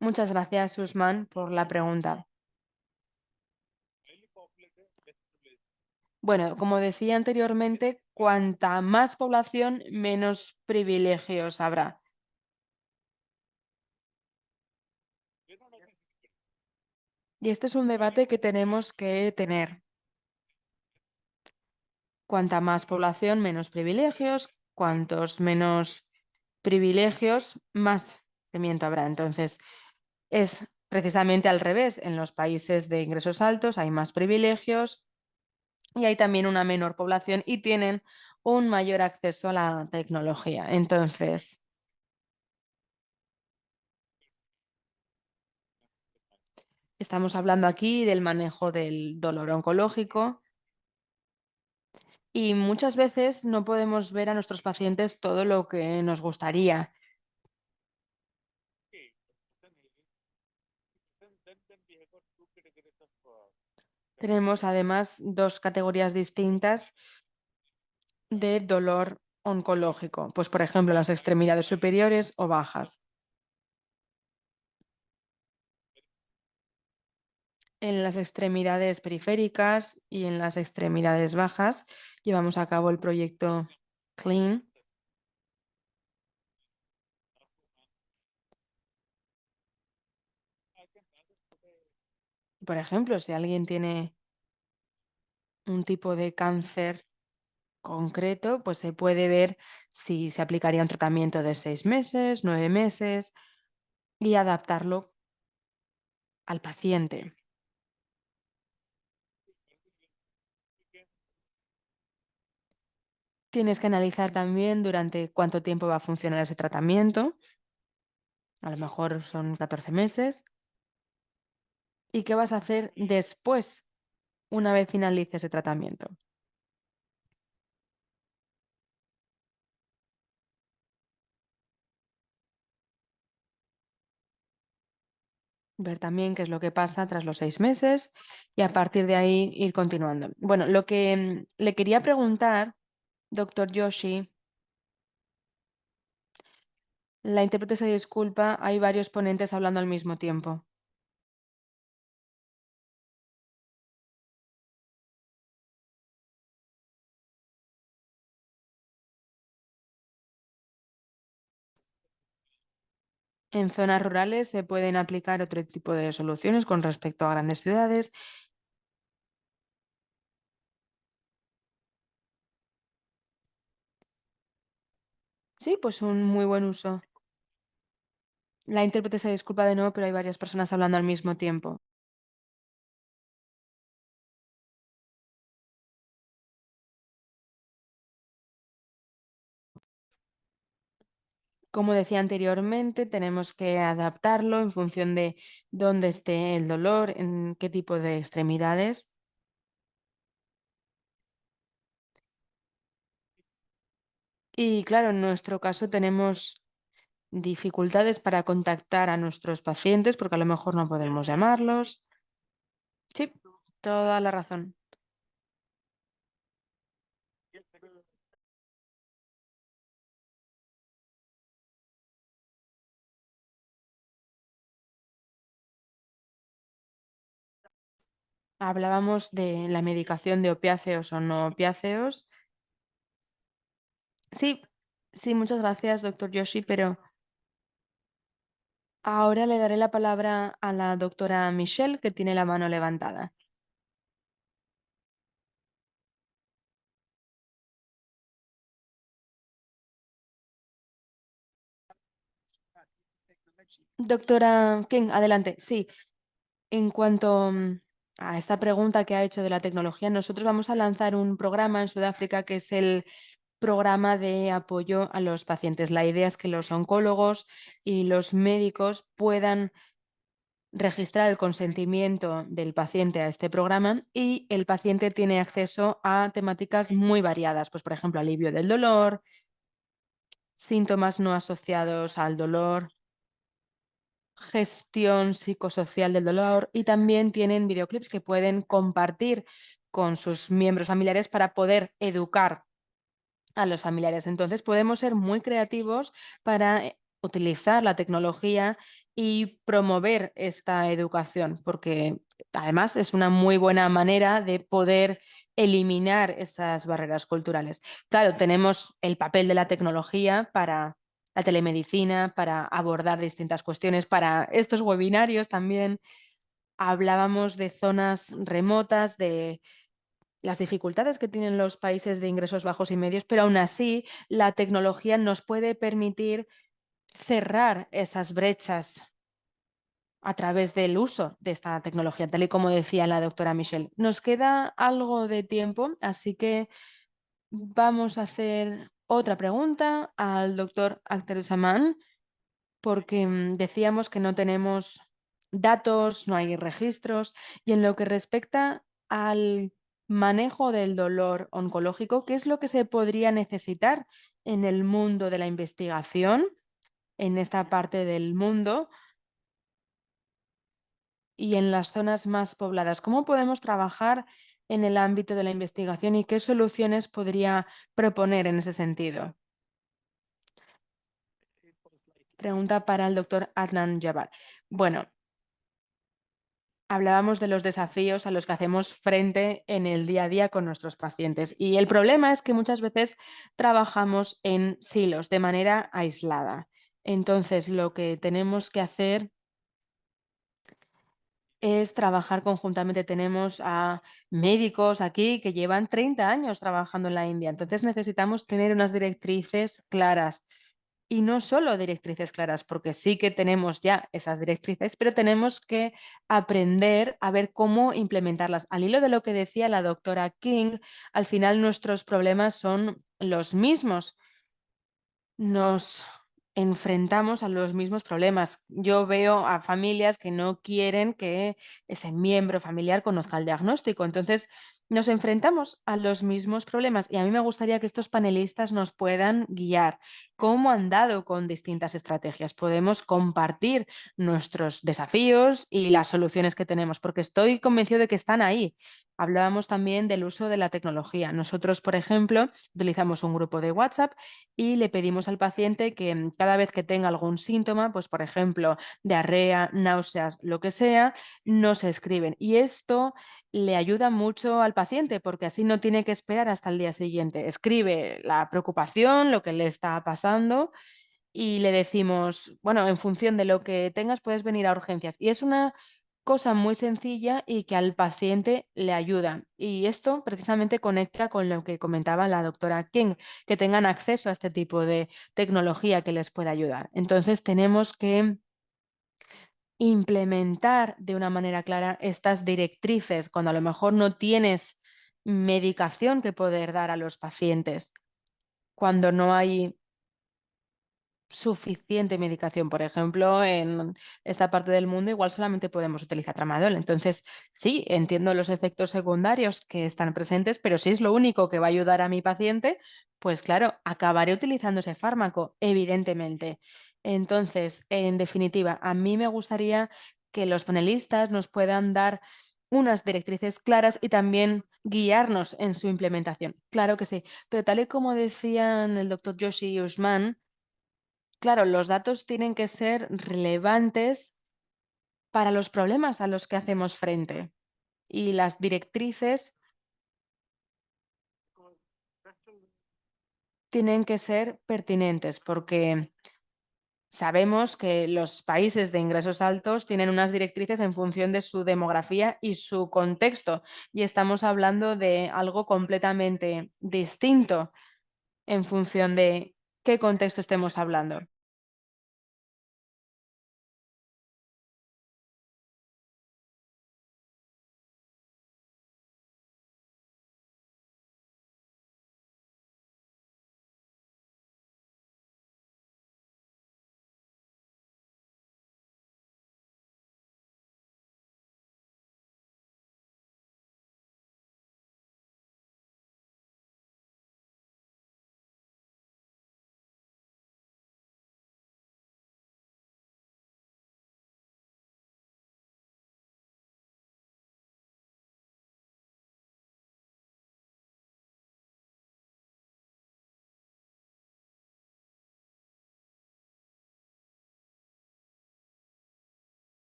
Muchas gracias, Usman, por la pregunta. Bueno, como decía anteriormente, cuanta más población, menos privilegios habrá. Y este es un debate que tenemos que tener. Cuanta más población, menos privilegios. Cuantos menos privilegios, más sufrimiento habrá. Entonces, es precisamente al revés. En los países de ingresos altos hay más privilegios y hay también una menor población y tienen un mayor acceso a la tecnología. Entonces, estamos hablando aquí del manejo del dolor oncológico y muchas veces no podemos ver a nuestros pacientes todo lo que nos gustaría. Tenemos además dos categorías distintas de dolor oncológico, pues por ejemplo las extremidades superiores o bajas. En las extremidades periféricas y en las extremidades bajas llevamos a cabo el proyecto CLEAN. Por ejemplo, si alguien tiene un tipo de cáncer concreto, pues se puede ver si se aplicaría un tratamiento de 6 meses, 9 meses y adaptarlo al paciente. Tienes que analizar también durante cuánto tiempo va a funcionar ese tratamiento. A lo mejor son 14 meses. ¿Y qué vas a hacer después, una vez finalice ese tratamiento? Ver también qué es lo que pasa tras los 6 meses y a partir de ahí ir continuando. Bueno, lo que le quería preguntar, doctor Yoshi, la intérprete se disculpa, hay varios ponentes hablando al mismo tiempo. En zonas rurales se pueden aplicar otro tipo de soluciones con respecto a grandes ciudades. Sí, pues un muy buen uso. La intérprete se disculpa de nuevo, pero hay varias personas hablando al mismo tiempo. Como decía anteriormente, tenemos que adaptarlo en función de dónde esté el dolor, en qué tipo de extremidades. Y claro, en nuestro caso tenemos dificultades para contactar a nuestros pacientes porque a lo mejor no podemos llamarlos. Sí, toda la razón. Hablábamos de la medicación de opiáceos o no opiáceos. Sí, sí, muchas gracias, doctor Yoshi, pero ahora le daré la palabra a la doctora Michelle, que tiene la mano levantada. Doctora King, adelante. Sí, en cuanto a esta pregunta que ha hecho de la tecnología, nosotros vamos a lanzar un programa en Sudáfrica que es el programa de apoyo a los pacientes. La idea es que los oncólogos y los médicos puedan registrar el consentimiento del paciente a este programa y el paciente tiene acceso a temáticas muy variadas, pues por ejemplo alivio del dolor, síntomas no asociados al dolor, gestión psicosocial del dolor y también tienen videoclips que pueden compartir con sus miembros familiares para poder educar a los familiares. Entonces podemos ser muy creativos para utilizar la tecnología y promover esta educación, porque además es una muy buena manera de poder eliminar esas barreras culturales. Claro, tenemos el papel de la tecnología para la telemedicina, para abordar distintas cuestiones, para estos webinarios también. Hablábamos de zonas remotas, de las dificultades que tienen los países de ingresos bajos y medios, pero aún así la tecnología nos puede permitir cerrar esas brechas a través del uso de esta tecnología, tal y como decía la doctora Michelle. Nos queda algo de tiempo, así que vamos a hacer otra pregunta al doctor Akhteruzzaman, porque decíamos que no tenemos datos, no hay registros, y en lo que respecta al manejo del dolor oncológico, ¿qué es lo que se podría necesitar en el mundo de la investigación, en esta parte del mundo y en las zonas más pobladas? ¿Cómo podemos trabajar en el ámbito de la investigación y qué soluciones podría proponer en ese sentido? Pregunta para el doctor Adnan Jabbar. Bueno, hablábamos de los desafíos a los que hacemos frente en el día a día con nuestros pacientes y el problema es que muchas veces trabajamos en silos, de manera aislada. Entonces, lo que tenemos que hacer es trabajar conjuntamente. Tenemos a médicos aquí que llevan 30 años trabajando en la India, entonces necesitamos tener unas directrices claras. Y no solo directrices claras, porque sí que tenemos ya esas directrices, pero tenemos que aprender a ver cómo implementarlas. Al hilo de lo que decía la doctora King, al final nuestros problemas son los mismos. Nos enfrentamos a los mismos problemas. Yo veo a familias que no quieren que ese miembro familiar conozca el diagnóstico. Entonces, nos enfrentamos a los mismos problemas y a mí me gustaría que estos panelistas nos puedan guiar. ¿Cómo han dado con distintas estrategias? Podemos compartir nuestros desafíos y las soluciones que tenemos, porque estoy convencido de que están ahí. Hablábamos también del uso de la tecnología. Nosotros, por ejemplo, utilizamos un grupo de WhatsApp y le pedimos al paciente que cada vez que tenga algún síntoma, pues por ejemplo, diarrea, náuseas, lo que sea, nos escriben. Y esto le ayuda mucho al paciente porque así no tiene que esperar hasta el día siguiente. Escribe la preocupación, lo que le está pasando y le decimos, bueno, en función de lo que tengas puedes venir a urgencias. Y es una cosa muy sencilla y que al paciente le ayuda. Y esto precisamente conecta con lo que comentaba la doctora King, que tengan acceso a este tipo de tecnología que les pueda ayudar. Entonces tenemos que implementar de una manera clara estas directrices cuando a lo mejor no tienes medicación que poder dar a los pacientes, cuando no hay suficiente medicación. Por ejemplo, en esta parte del mundo igual solamente podemos utilizar tramadol. Entonces, sí, entiendo los efectos secundarios que están presentes, pero si es lo único que va a ayudar a mi paciente, pues claro, acabaré utilizando ese fármaco, evidentemente. Entonces, en definitiva, a mí me gustaría que los panelistas nos puedan dar unas directrices claras y también guiarnos en su implementación. Claro que sí, pero tal y como decían el doctor Joshi Usman, claro, los datos tienen que ser relevantes para los problemas a los que hacemos frente y las directrices tienen que ser pertinentes porque sabemos que los países de ingresos altos tienen unas directrices en función de su demografía y su contexto y estamos hablando de algo completamente distinto en función de qué contexto estemos hablando.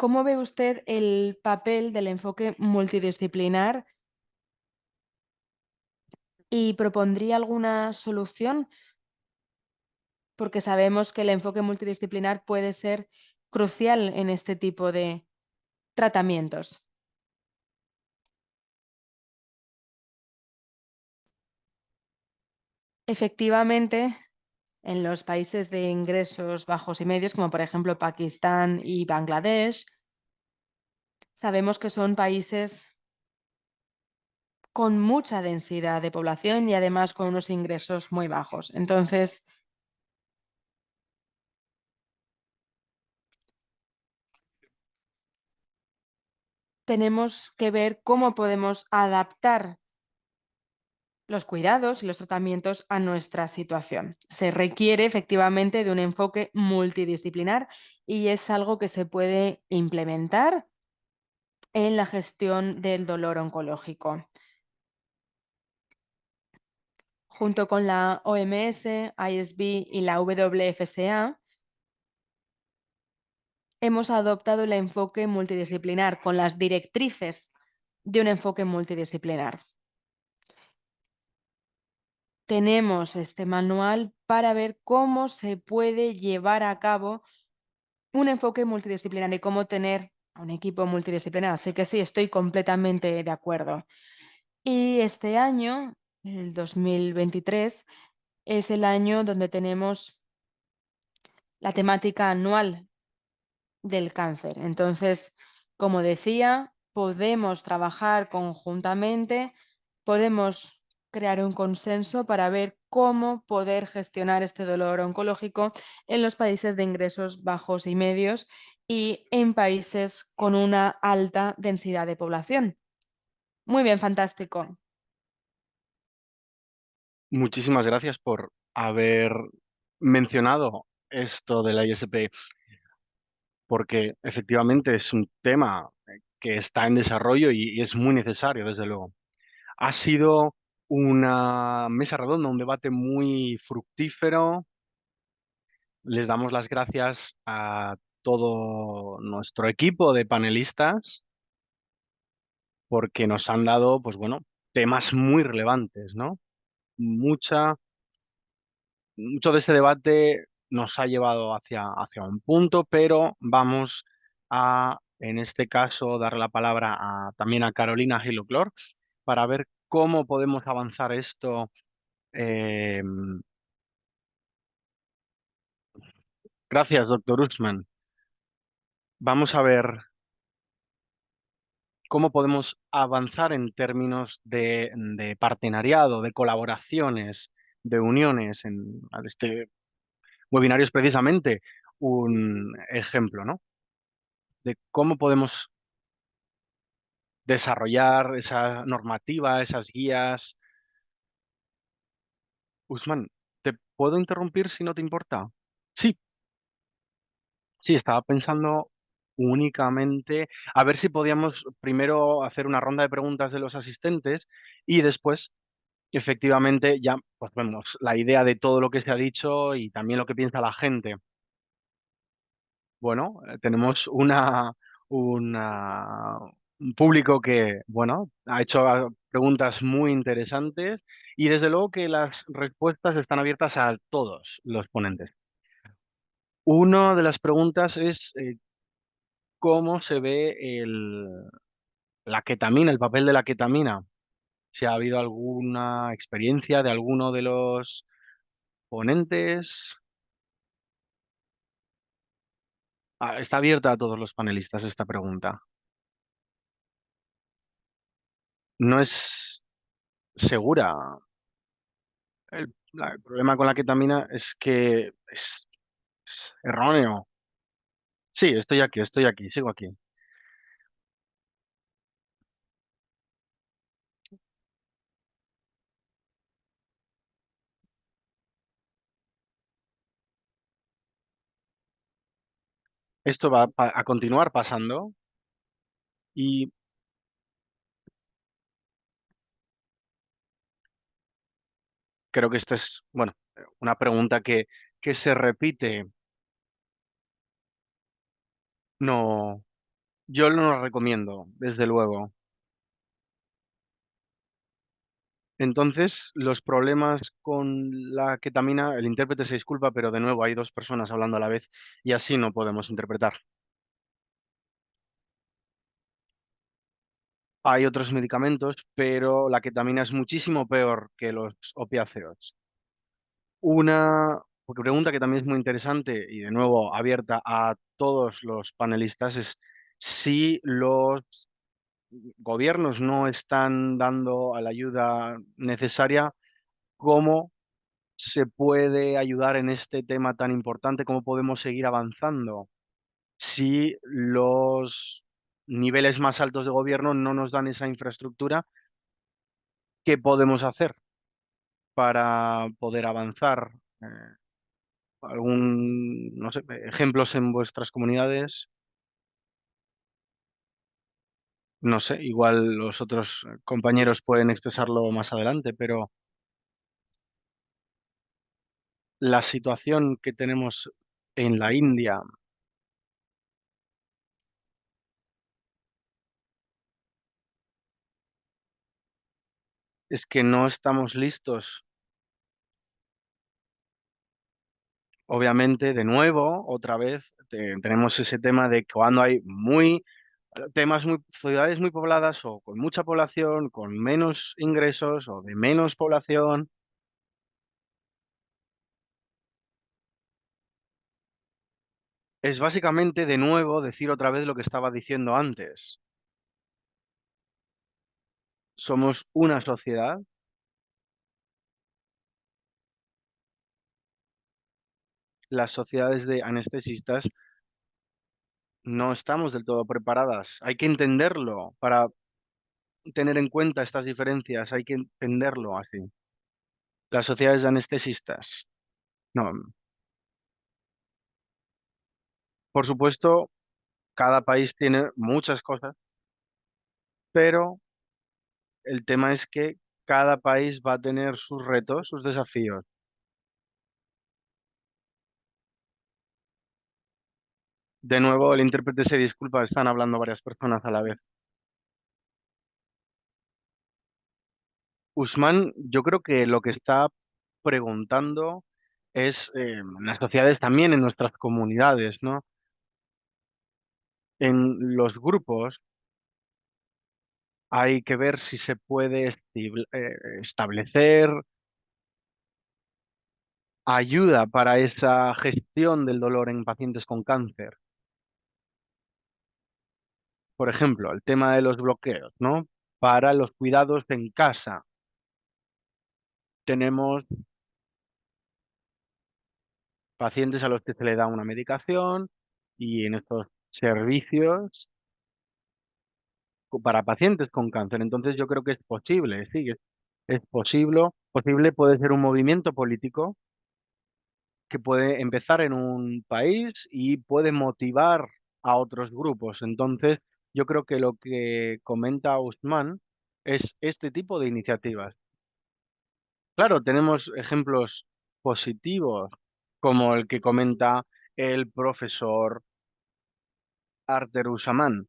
¿Cómo ve usted el papel del enfoque multidisciplinar y propondría alguna solución? Porque sabemos que el enfoque multidisciplinar puede ser crucial en este tipo de tratamientos. Efectivamente, en los países de ingresos bajos y medios, como por ejemplo Pakistán y Bangladesh, sabemos que son países con mucha densidad de población y además con unos ingresos muy bajos. Entonces, tenemos que ver cómo podemos adaptar los cuidados y los tratamientos a nuestra situación. Se requiere efectivamente de un enfoque multidisciplinar y es algo que se puede implementar en la gestión del dolor oncológico. Junto con la OMS, ISB y la WFSA, hemos adoptado el enfoque multidisciplinar con las directrices de un enfoque multidisciplinar. Tenemos este manual para ver cómo se puede llevar a cabo un enfoque multidisciplinar y cómo tener un equipo multidisciplinar. Así que sí, estoy completamente de acuerdo. Y este año, el 2023, es el año donde tenemos la temática anual del cáncer. Entonces, como decía, podemos trabajar conjuntamente, podemos crear un consenso para ver cómo poder gestionar este dolor oncológico en los países de ingresos bajos y medios y en países con una alta densidad de población. Muy bien, fantástico. Muchísimas gracias por haber mencionado esto de la ISP, porque efectivamente es un tema que está en desarrollo y es muy necesario, desde luego. Ha sido una mesa redonda, un debate muy fructífero. Les damos las gracias a todo nuestro equipo de panelistas porque nos han dado, pues bueno, temas muy relevantes, ¿no? Mucha, mucho de este debate nos ha llevado hacia un punto, pero vamos a, en este caso, dar la palabra también a Carolina Giloclor para ver cómo podemos avanzar esto. eh, Gracias, doctor Usman. Vamos a ver cómo podemos avanzar en términos de partenariado, de colaboraciones, de uniones. Este webinario es precisamente un ejemplo, ¿no? De cómo podemos desarrollar esa normativa, esas guías. Usman, ¿te puedo interrumpir si no te importa? Sí, sí, estaba pensando únicamente a ver si podíamos primero hacer una ronda de preguntas de los asistentes y después, efectivamente, ya pues vemos la idea de todo lo que se ha dicho y también lo que piensa la gente. Bueno, tenemos una, un público que, bueno, ha hecho preguntas muy interesantes y desde luego que las respuestas están abiertas a todos los ponentes. Una de las preguntas es cómo se ve la ketamina, el papel de la ketamina. Si ha habido alguna experiencia de alguno de los ponentes. Está abierta a todos los panelistas esta pregunta. No es segura. El problema con la ketamina es que es erróneo. Sí, estoy aquí, sigo aquí. Esto va a continuar pasando y creo que esta es, bueno, una pregunta que se repite. No. Yo no lo recomiendo, desde luego. Entonces, los problemas con la ketamina, el intérprete se disculpa, pero de nuevo hay dos personas hablando a la vez y así no podemos interpretar. Hay otros medicamentos, pero la ketamina es muchísimo peor que los opiáceos. Una porque pregunta que también es muy interesante y de nuevo abierta a todos los panelistas es si los gobiernos no están dando a la ayuda necesaria, ¿cómo se puede ayudar en este tema tan importante? ¿Cómo podemos seguir avanzando? Si los niveles más altos de gobierno no nos dan esa infraestructura, ¿qué podemos hacer para poder avanzar? Eh, no sé, ejemplos en vuestras comunidades? No sé, igual los otros compañeros pueden expresarlo más adelante, pero la situación que tenemos en la India es que no estamos listos. Obviamente, de nuevo, otra vez, tenemos ese tema de cuando hay ciudades muy pobladas o con mucha población, con menos ingresos o de menos población. Es básicamente, de nuevo, decir otra vez lo que estaba diciendo antes. Somos una sociedad. Las sociedades de anestesistas no estamos del todo preparadas. Hay que entenderlo para tener en cuenta estas diferencias. Hay que entenderlo así. Las sociedades de anestesistas. No, por supuesto, cada país tiene muchas cosas, pero el tema es que cada país va a tener sus retos, sus desafíos. De nuevo, el intérprete se disculpa, están hablando varias personas a la vez. Usman, yo creo que lo que está preguntando es en las sociedades también, en nuestras comunidades, ¿no? En los grupos hay que ver si se puede establecer ayuda para esa gestión del dolor en pacientes con cáncer. Por ejemplo, el tema de los bloqueos, ¿no? Para los cuidados en casa. Tenemos pacientes a los que se le da una medicación y en estos servicios para pacientes con cáncer. Entonces yo creo que es posible, sí, es posible puede ser un movimiento político que puede empezar en un país y puede motivar a otros grupos. Entonces yo creo que lo que comenta Usman es este tipo de iniciativas. Claro, tenemos ejemplos positivos como el que comenta el profesor Arter Usaman.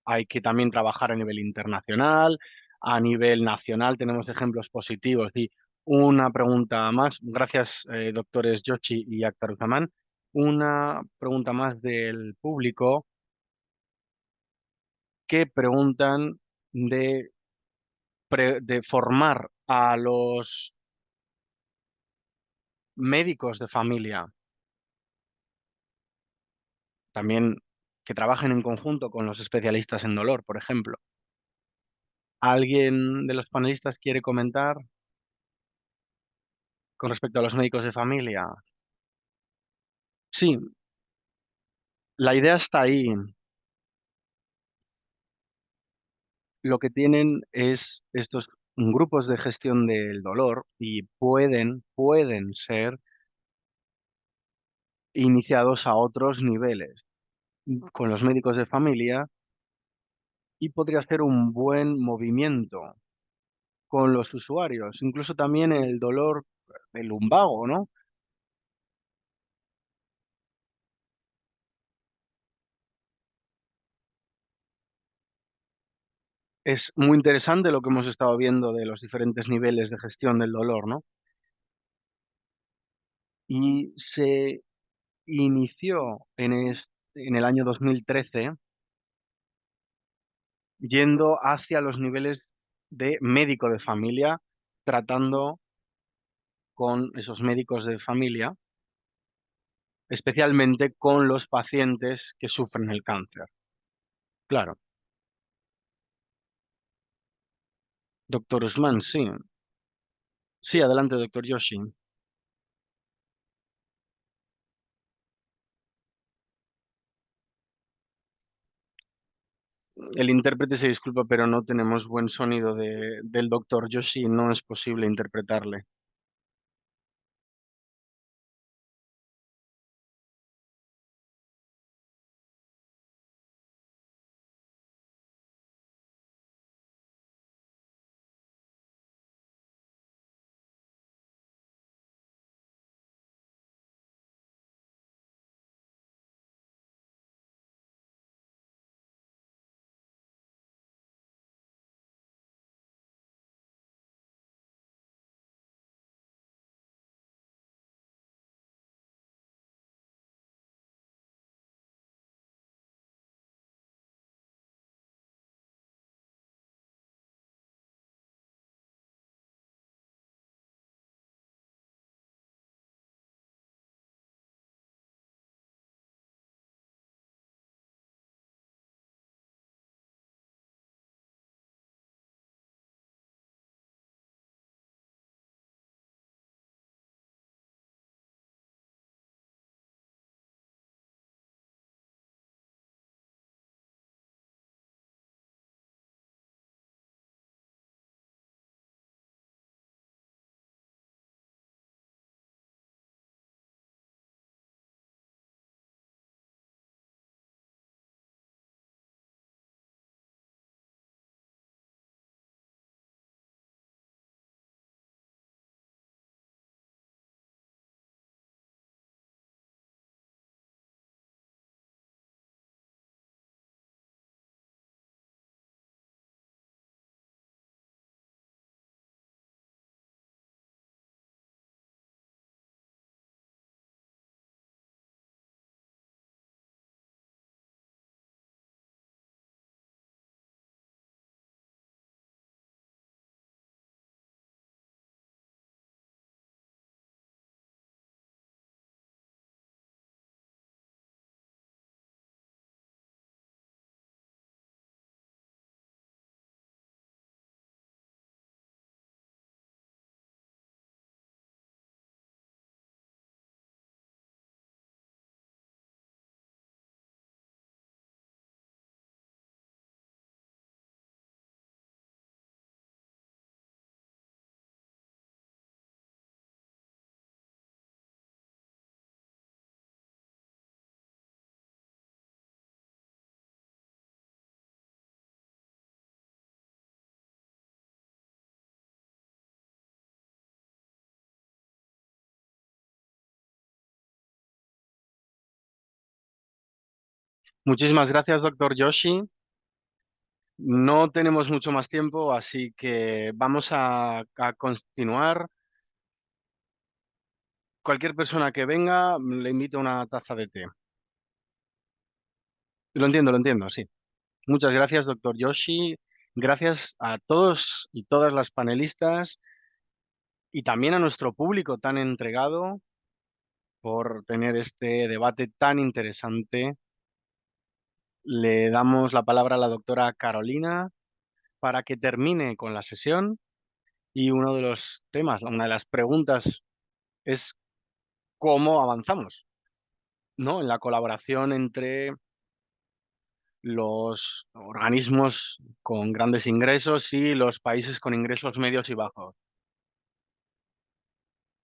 Hay que también trabajar a nivel internacional, a nivel nacional tenemos ejemplos positivos. Y una pregunta más, gracias doctores Yoshi y Akhtar Usaman. Una pregunta más del público que preguntan de, de formar a los médicos de familia, también que trabajen en conjunto con los especialistas en dolor, por ejemplo. ¿Alguien de los panelistas quiere comentar con respecto a los médicos de familia? Sí, la idea está ahí. Lo que tienen es estos grupos de gestión del dolor y pueden ser iniciados a otros niveles con los médicos de familia y podría ser un buen movimiento con los usuarios, incluso también el dolor del lumbago, ¿no? Es muy interesante lo que hemos estado viendo de los diferentes niveles de gestión del dolor, ¿no? Y se inició en el año 2013 yendo hacia los niveles de médico de familia, tratando con esos médicos de familia, especialmente con los pacientes que sufren el cáncer. Claro, doctor Usman, sí. Sí, adelante, doctor Yoshi. El intérprete se disculpa, pero no tenemos buen sonido del doctor Yoshi, no es posible interpretarle. Muchísimas gracias, doctor Yoshi. No tenemos mucho más tiempo, así que vamos a continuar. Cualquier persona que venga, le invito a una taza de té. Lo entiendo, sí. Muchas gracias, doctor Yoshi. Gracias a todos y todas las panelistas y también a nuestro público tan entregado por tener este debate tan interesante. Le damos la palabra a la doctora Carolina para que termine con la sesión y uno de los temas, una de las preguntas es cómo avanzamos, ¿no? En la colaboración entre los organismos con grandes ingresos y los países con ingresos medios y bajos.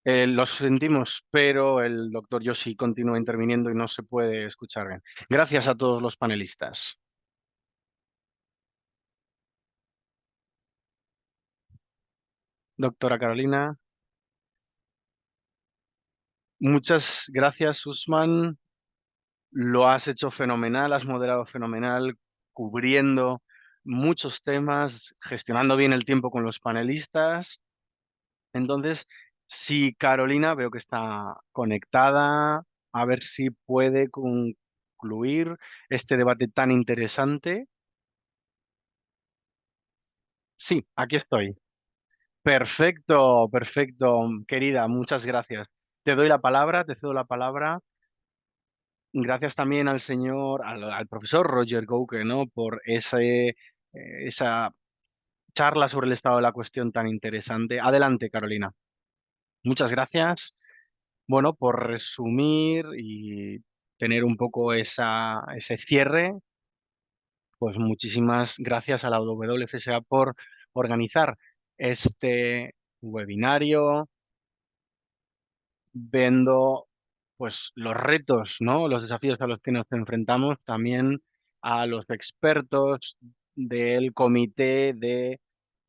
Lo sentimos, pero el doctor Yoshi continúa interviniendo y no se puede escuchar bien. Gracias a todos los panelistas. Doctora Carolina, muchas gracias, Usman. Lo has hecho fenomenal, has moderado fenomenal, cubriendo muchos temas, gestionando bien el tiempo con los panelistas. Entonces, si Carolina veo que está conectada, a ver si puede concluir este debate tan interesante. Sí, aquí estoy. Perfecto, perfecto, querida, muchas gracias. Te doy la palabra, te cedo la palabra. Gracias también al al profesor Roger Gouke, ¿no? Por esa charla sobre el estado de la cuestión tan interesante. Adelante, Carolina. Muchas gracias. Bueno, por resumir y tener un poco ese cierre, pues muchísimas gracias a la WFSA por organizar este webinario, viendo pues los retos, ¿no? Los desafíos a los que nos enfrentamos, también a los expertos del Comité de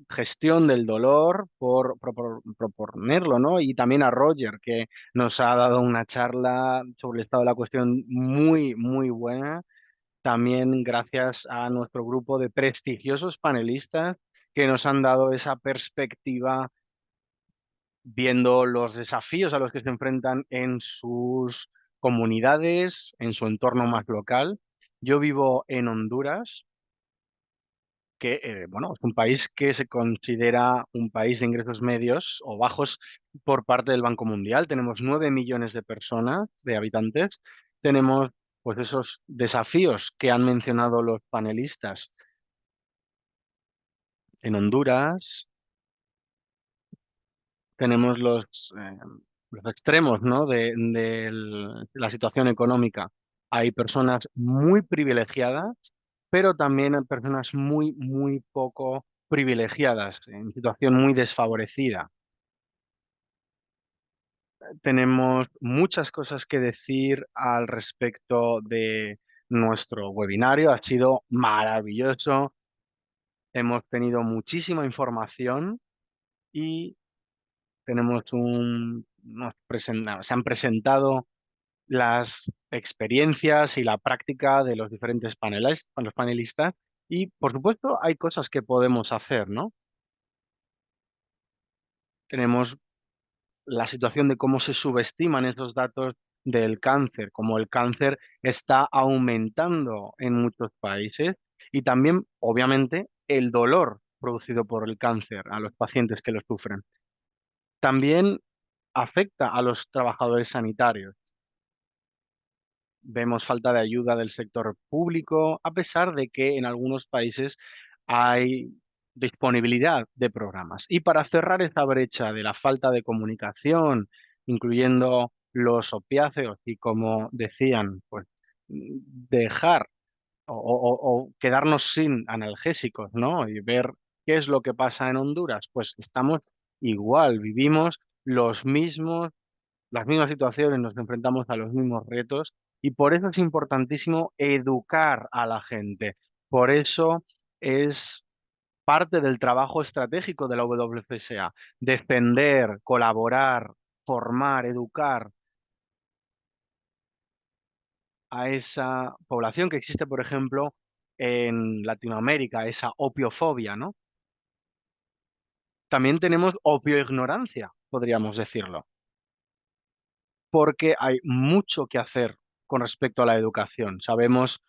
Gestión del Dolor por proponerlo, ¿no? Y también a Roger, que nos ha dado una charla sobre el estado de la cuestión muy, muy buena. También gracias a nuestro grupo de prestigiosos panelistas que nos han dado esa perspectiva viendo los desafíos a los que se enfrentan en sus comunidades, en su entorno más local. Yo vivo en Honduras, que bueno, es un país que se considera un país de ingresos medios o bajos por parte del Banco Mundial. Tenemos 9 millones de personas, de habitantes. Tenemos pues esos desafíos que han mencionado los panelistas en Honduras. Tenemos los extremos, ¿no? De la situación económica. Hay personas muy privilegiadas, pero también hay personas muy, muy poco privilegiadas, en situación muy desfavorecida. Tenemos muchas cosas que decir al respecto de nuestro webinario. Ha sido maravilloso. Hemos tenido muchísima información y se han presentado las experiencias y la práctica de los diferentes los panelistas y, por supuesto, hay cosas que podemos hacer, ¿no? Tenemos la situación de cómo se subestiman esos datos del cáncer, cómo el cáncer está aumentando en muchos países y también, obviamente, el dolor producido por el cáncer a los pacientes que lo sufren. También afecta a los trabajadores sanitarios. Vemos falta de ayuda del sector público, a pesar de que en algunos países hay disponibilidad de programas. Y para cerrar esa brecha de la falta de comunicación, incluyendo los opiáceos y como decían, pues dejar o quedarnos sin analgésicos, ¿no? Y ver qué es lo que pasa en Honduras, pues estamos igual, vivimos los mismos las mismas situaciones, nos enfrentamos a los mismos retos y por eso es importantísimo educar a la gente. Por eso es parte del trabajo estratégico de la WFSA, defender, colaborar, formar, educar a esa población que existe, por ejemplo, en Latinoamérica, esa opiofobia, ¿no? También tenemos opioignorancia, podríamos decirlo, porque hay mucho que hacer con respecto a la educación. Sabemos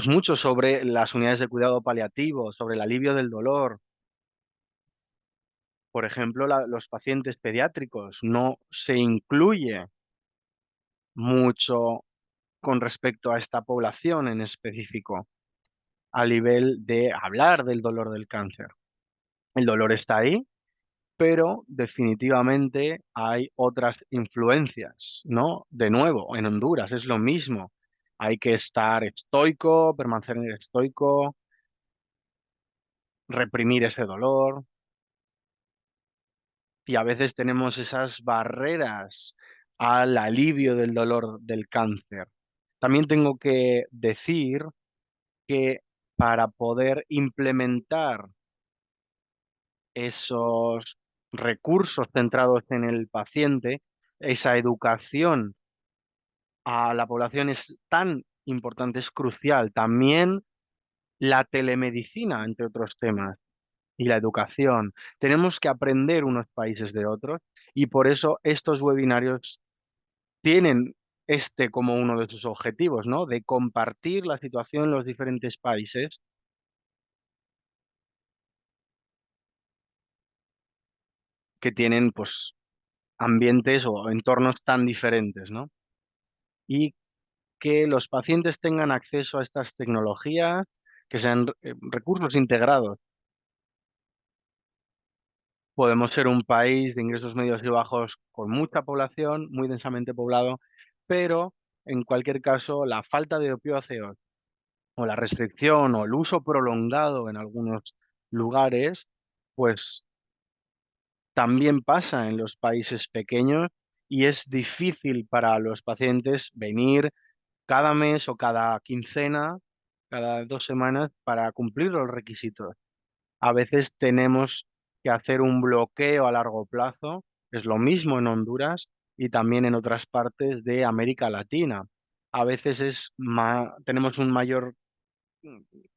mucho sobre las unidades de cuidado paliativo, sobre el alivio del dolor. Por ejemplo, los pacientes pediátricos no se incluye mucho con respecto a esta población en específico a nivel de hablar del dolor del cáncer. El dolor está ahí, pero definitivamente hay otras influencias, ¿no? De nuevo, en Honduras es lo mismo. Hay que estar estoico, permanecer estoico, reprimir ese dolor y a veces tenemos esas barreras al alivio del dolor del cáncer. También tengo que decir que para poder implementar esos recursos centrados en el paciente, esa educación a la población es tan importante, es crucial. También la telemedicina, entre otros temas, y la educación. Tenemos que aprender unos países de otros y por eso estos webinarios tienen este como uno de sus objetivos, ¿no? De compartir la situación en los diferentes países que tienen, pues, ambientes o entornos tan diferentes, ¿no? Y que los pacientes tengan acceso a estas tecnologías, que sean recursos integrados. Podemos ser un país de ingresos medios y bajos con mucha población, muy densamente poblado, pero en cualquier caso, la falta de opioideos o la restricción o el uso prolongado en algunos lugares, pues también pasa en los países pequeños y es difícil para los pacientes venir cada mes o cada quincena, cada 2 semanas para cumplir los requisitos. A veces tenemos que hacer un bloqueo a largo plazo, es lo mismo en Honduras y también en otras partes de América Latina. A veces tenemos un mayor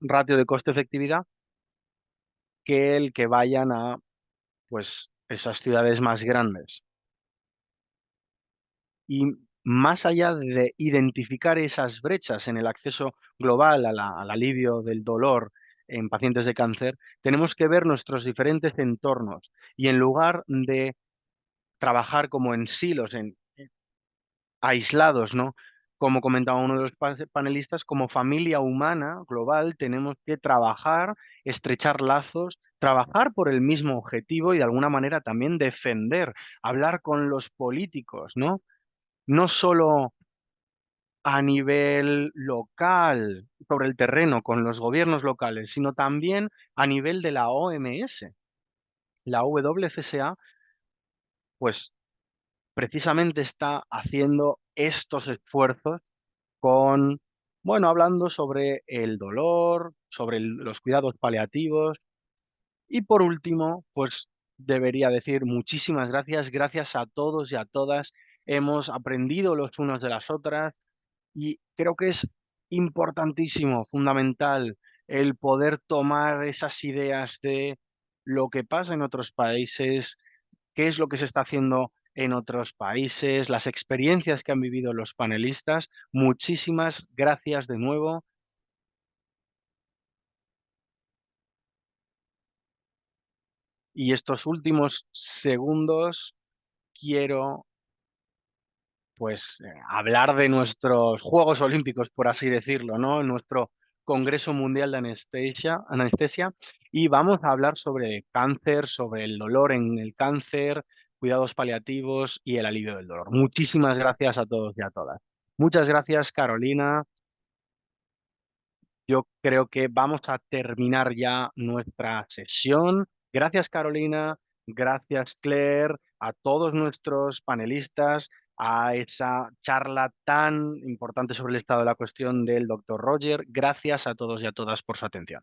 ratio de coste-efectividad que el que vayan a pues esas ciudades más grandes. Y más allá de identificar esas brechas en el acceso global al alivio del dolor en pacientes de cáncer, tenemos que ver nuestros diferentes entornos y en lugar de trabajar como en silos, en aislados, ¿no? Como comentaba uno de los panelistas, como familia humana global tenemos que trabajar, estrechar lazos, trabajar por el mismo objetivo y de alguna manera también defender, hablar con los políticos, ¿no? No solo a nivel local, sobre el terreno, con los gobiernos locales, sino también a nivel de la OMS. La WCSA, pues precisamente está haciendo estos esfuerzos con, bueno, hablando sobre el dolor, sobre los cuidados paliativos y por último, pues debería decir muchísimas gracias, gracias a todos y a todas. Hemos aprendido los unos de las otras y creo que es importantísimo, fundamental, el poder tomar esas ideas de lo que pasa en otros países, qué es lo que se está haciendo en otros países, las experiencias que han vivido los panelistas. Muchísimas gracias de nuevo. Y estos últimos segundos quiero pues hablar de nuestros Juegos Olímpicos, por así decirlo, ¿no? Nuestro Congreso Mundial de Anestesia, y vamos a hablar sobre cáncer, sobre el dolor en el cáncer, cuidados paliativos y el alivio del dolor. Muchísimas gracias a todos y a todas. Muchas gracias, Carolina. Yo creo que vamos a terminar ya nuestra sesión. Gracias, Carolina. Gracias, Claire, a todos nuestros panelistas, a esa charla tan importante sobre el estado de la cuestión del doctor Roger. Gracias a todos y a todas por su atención.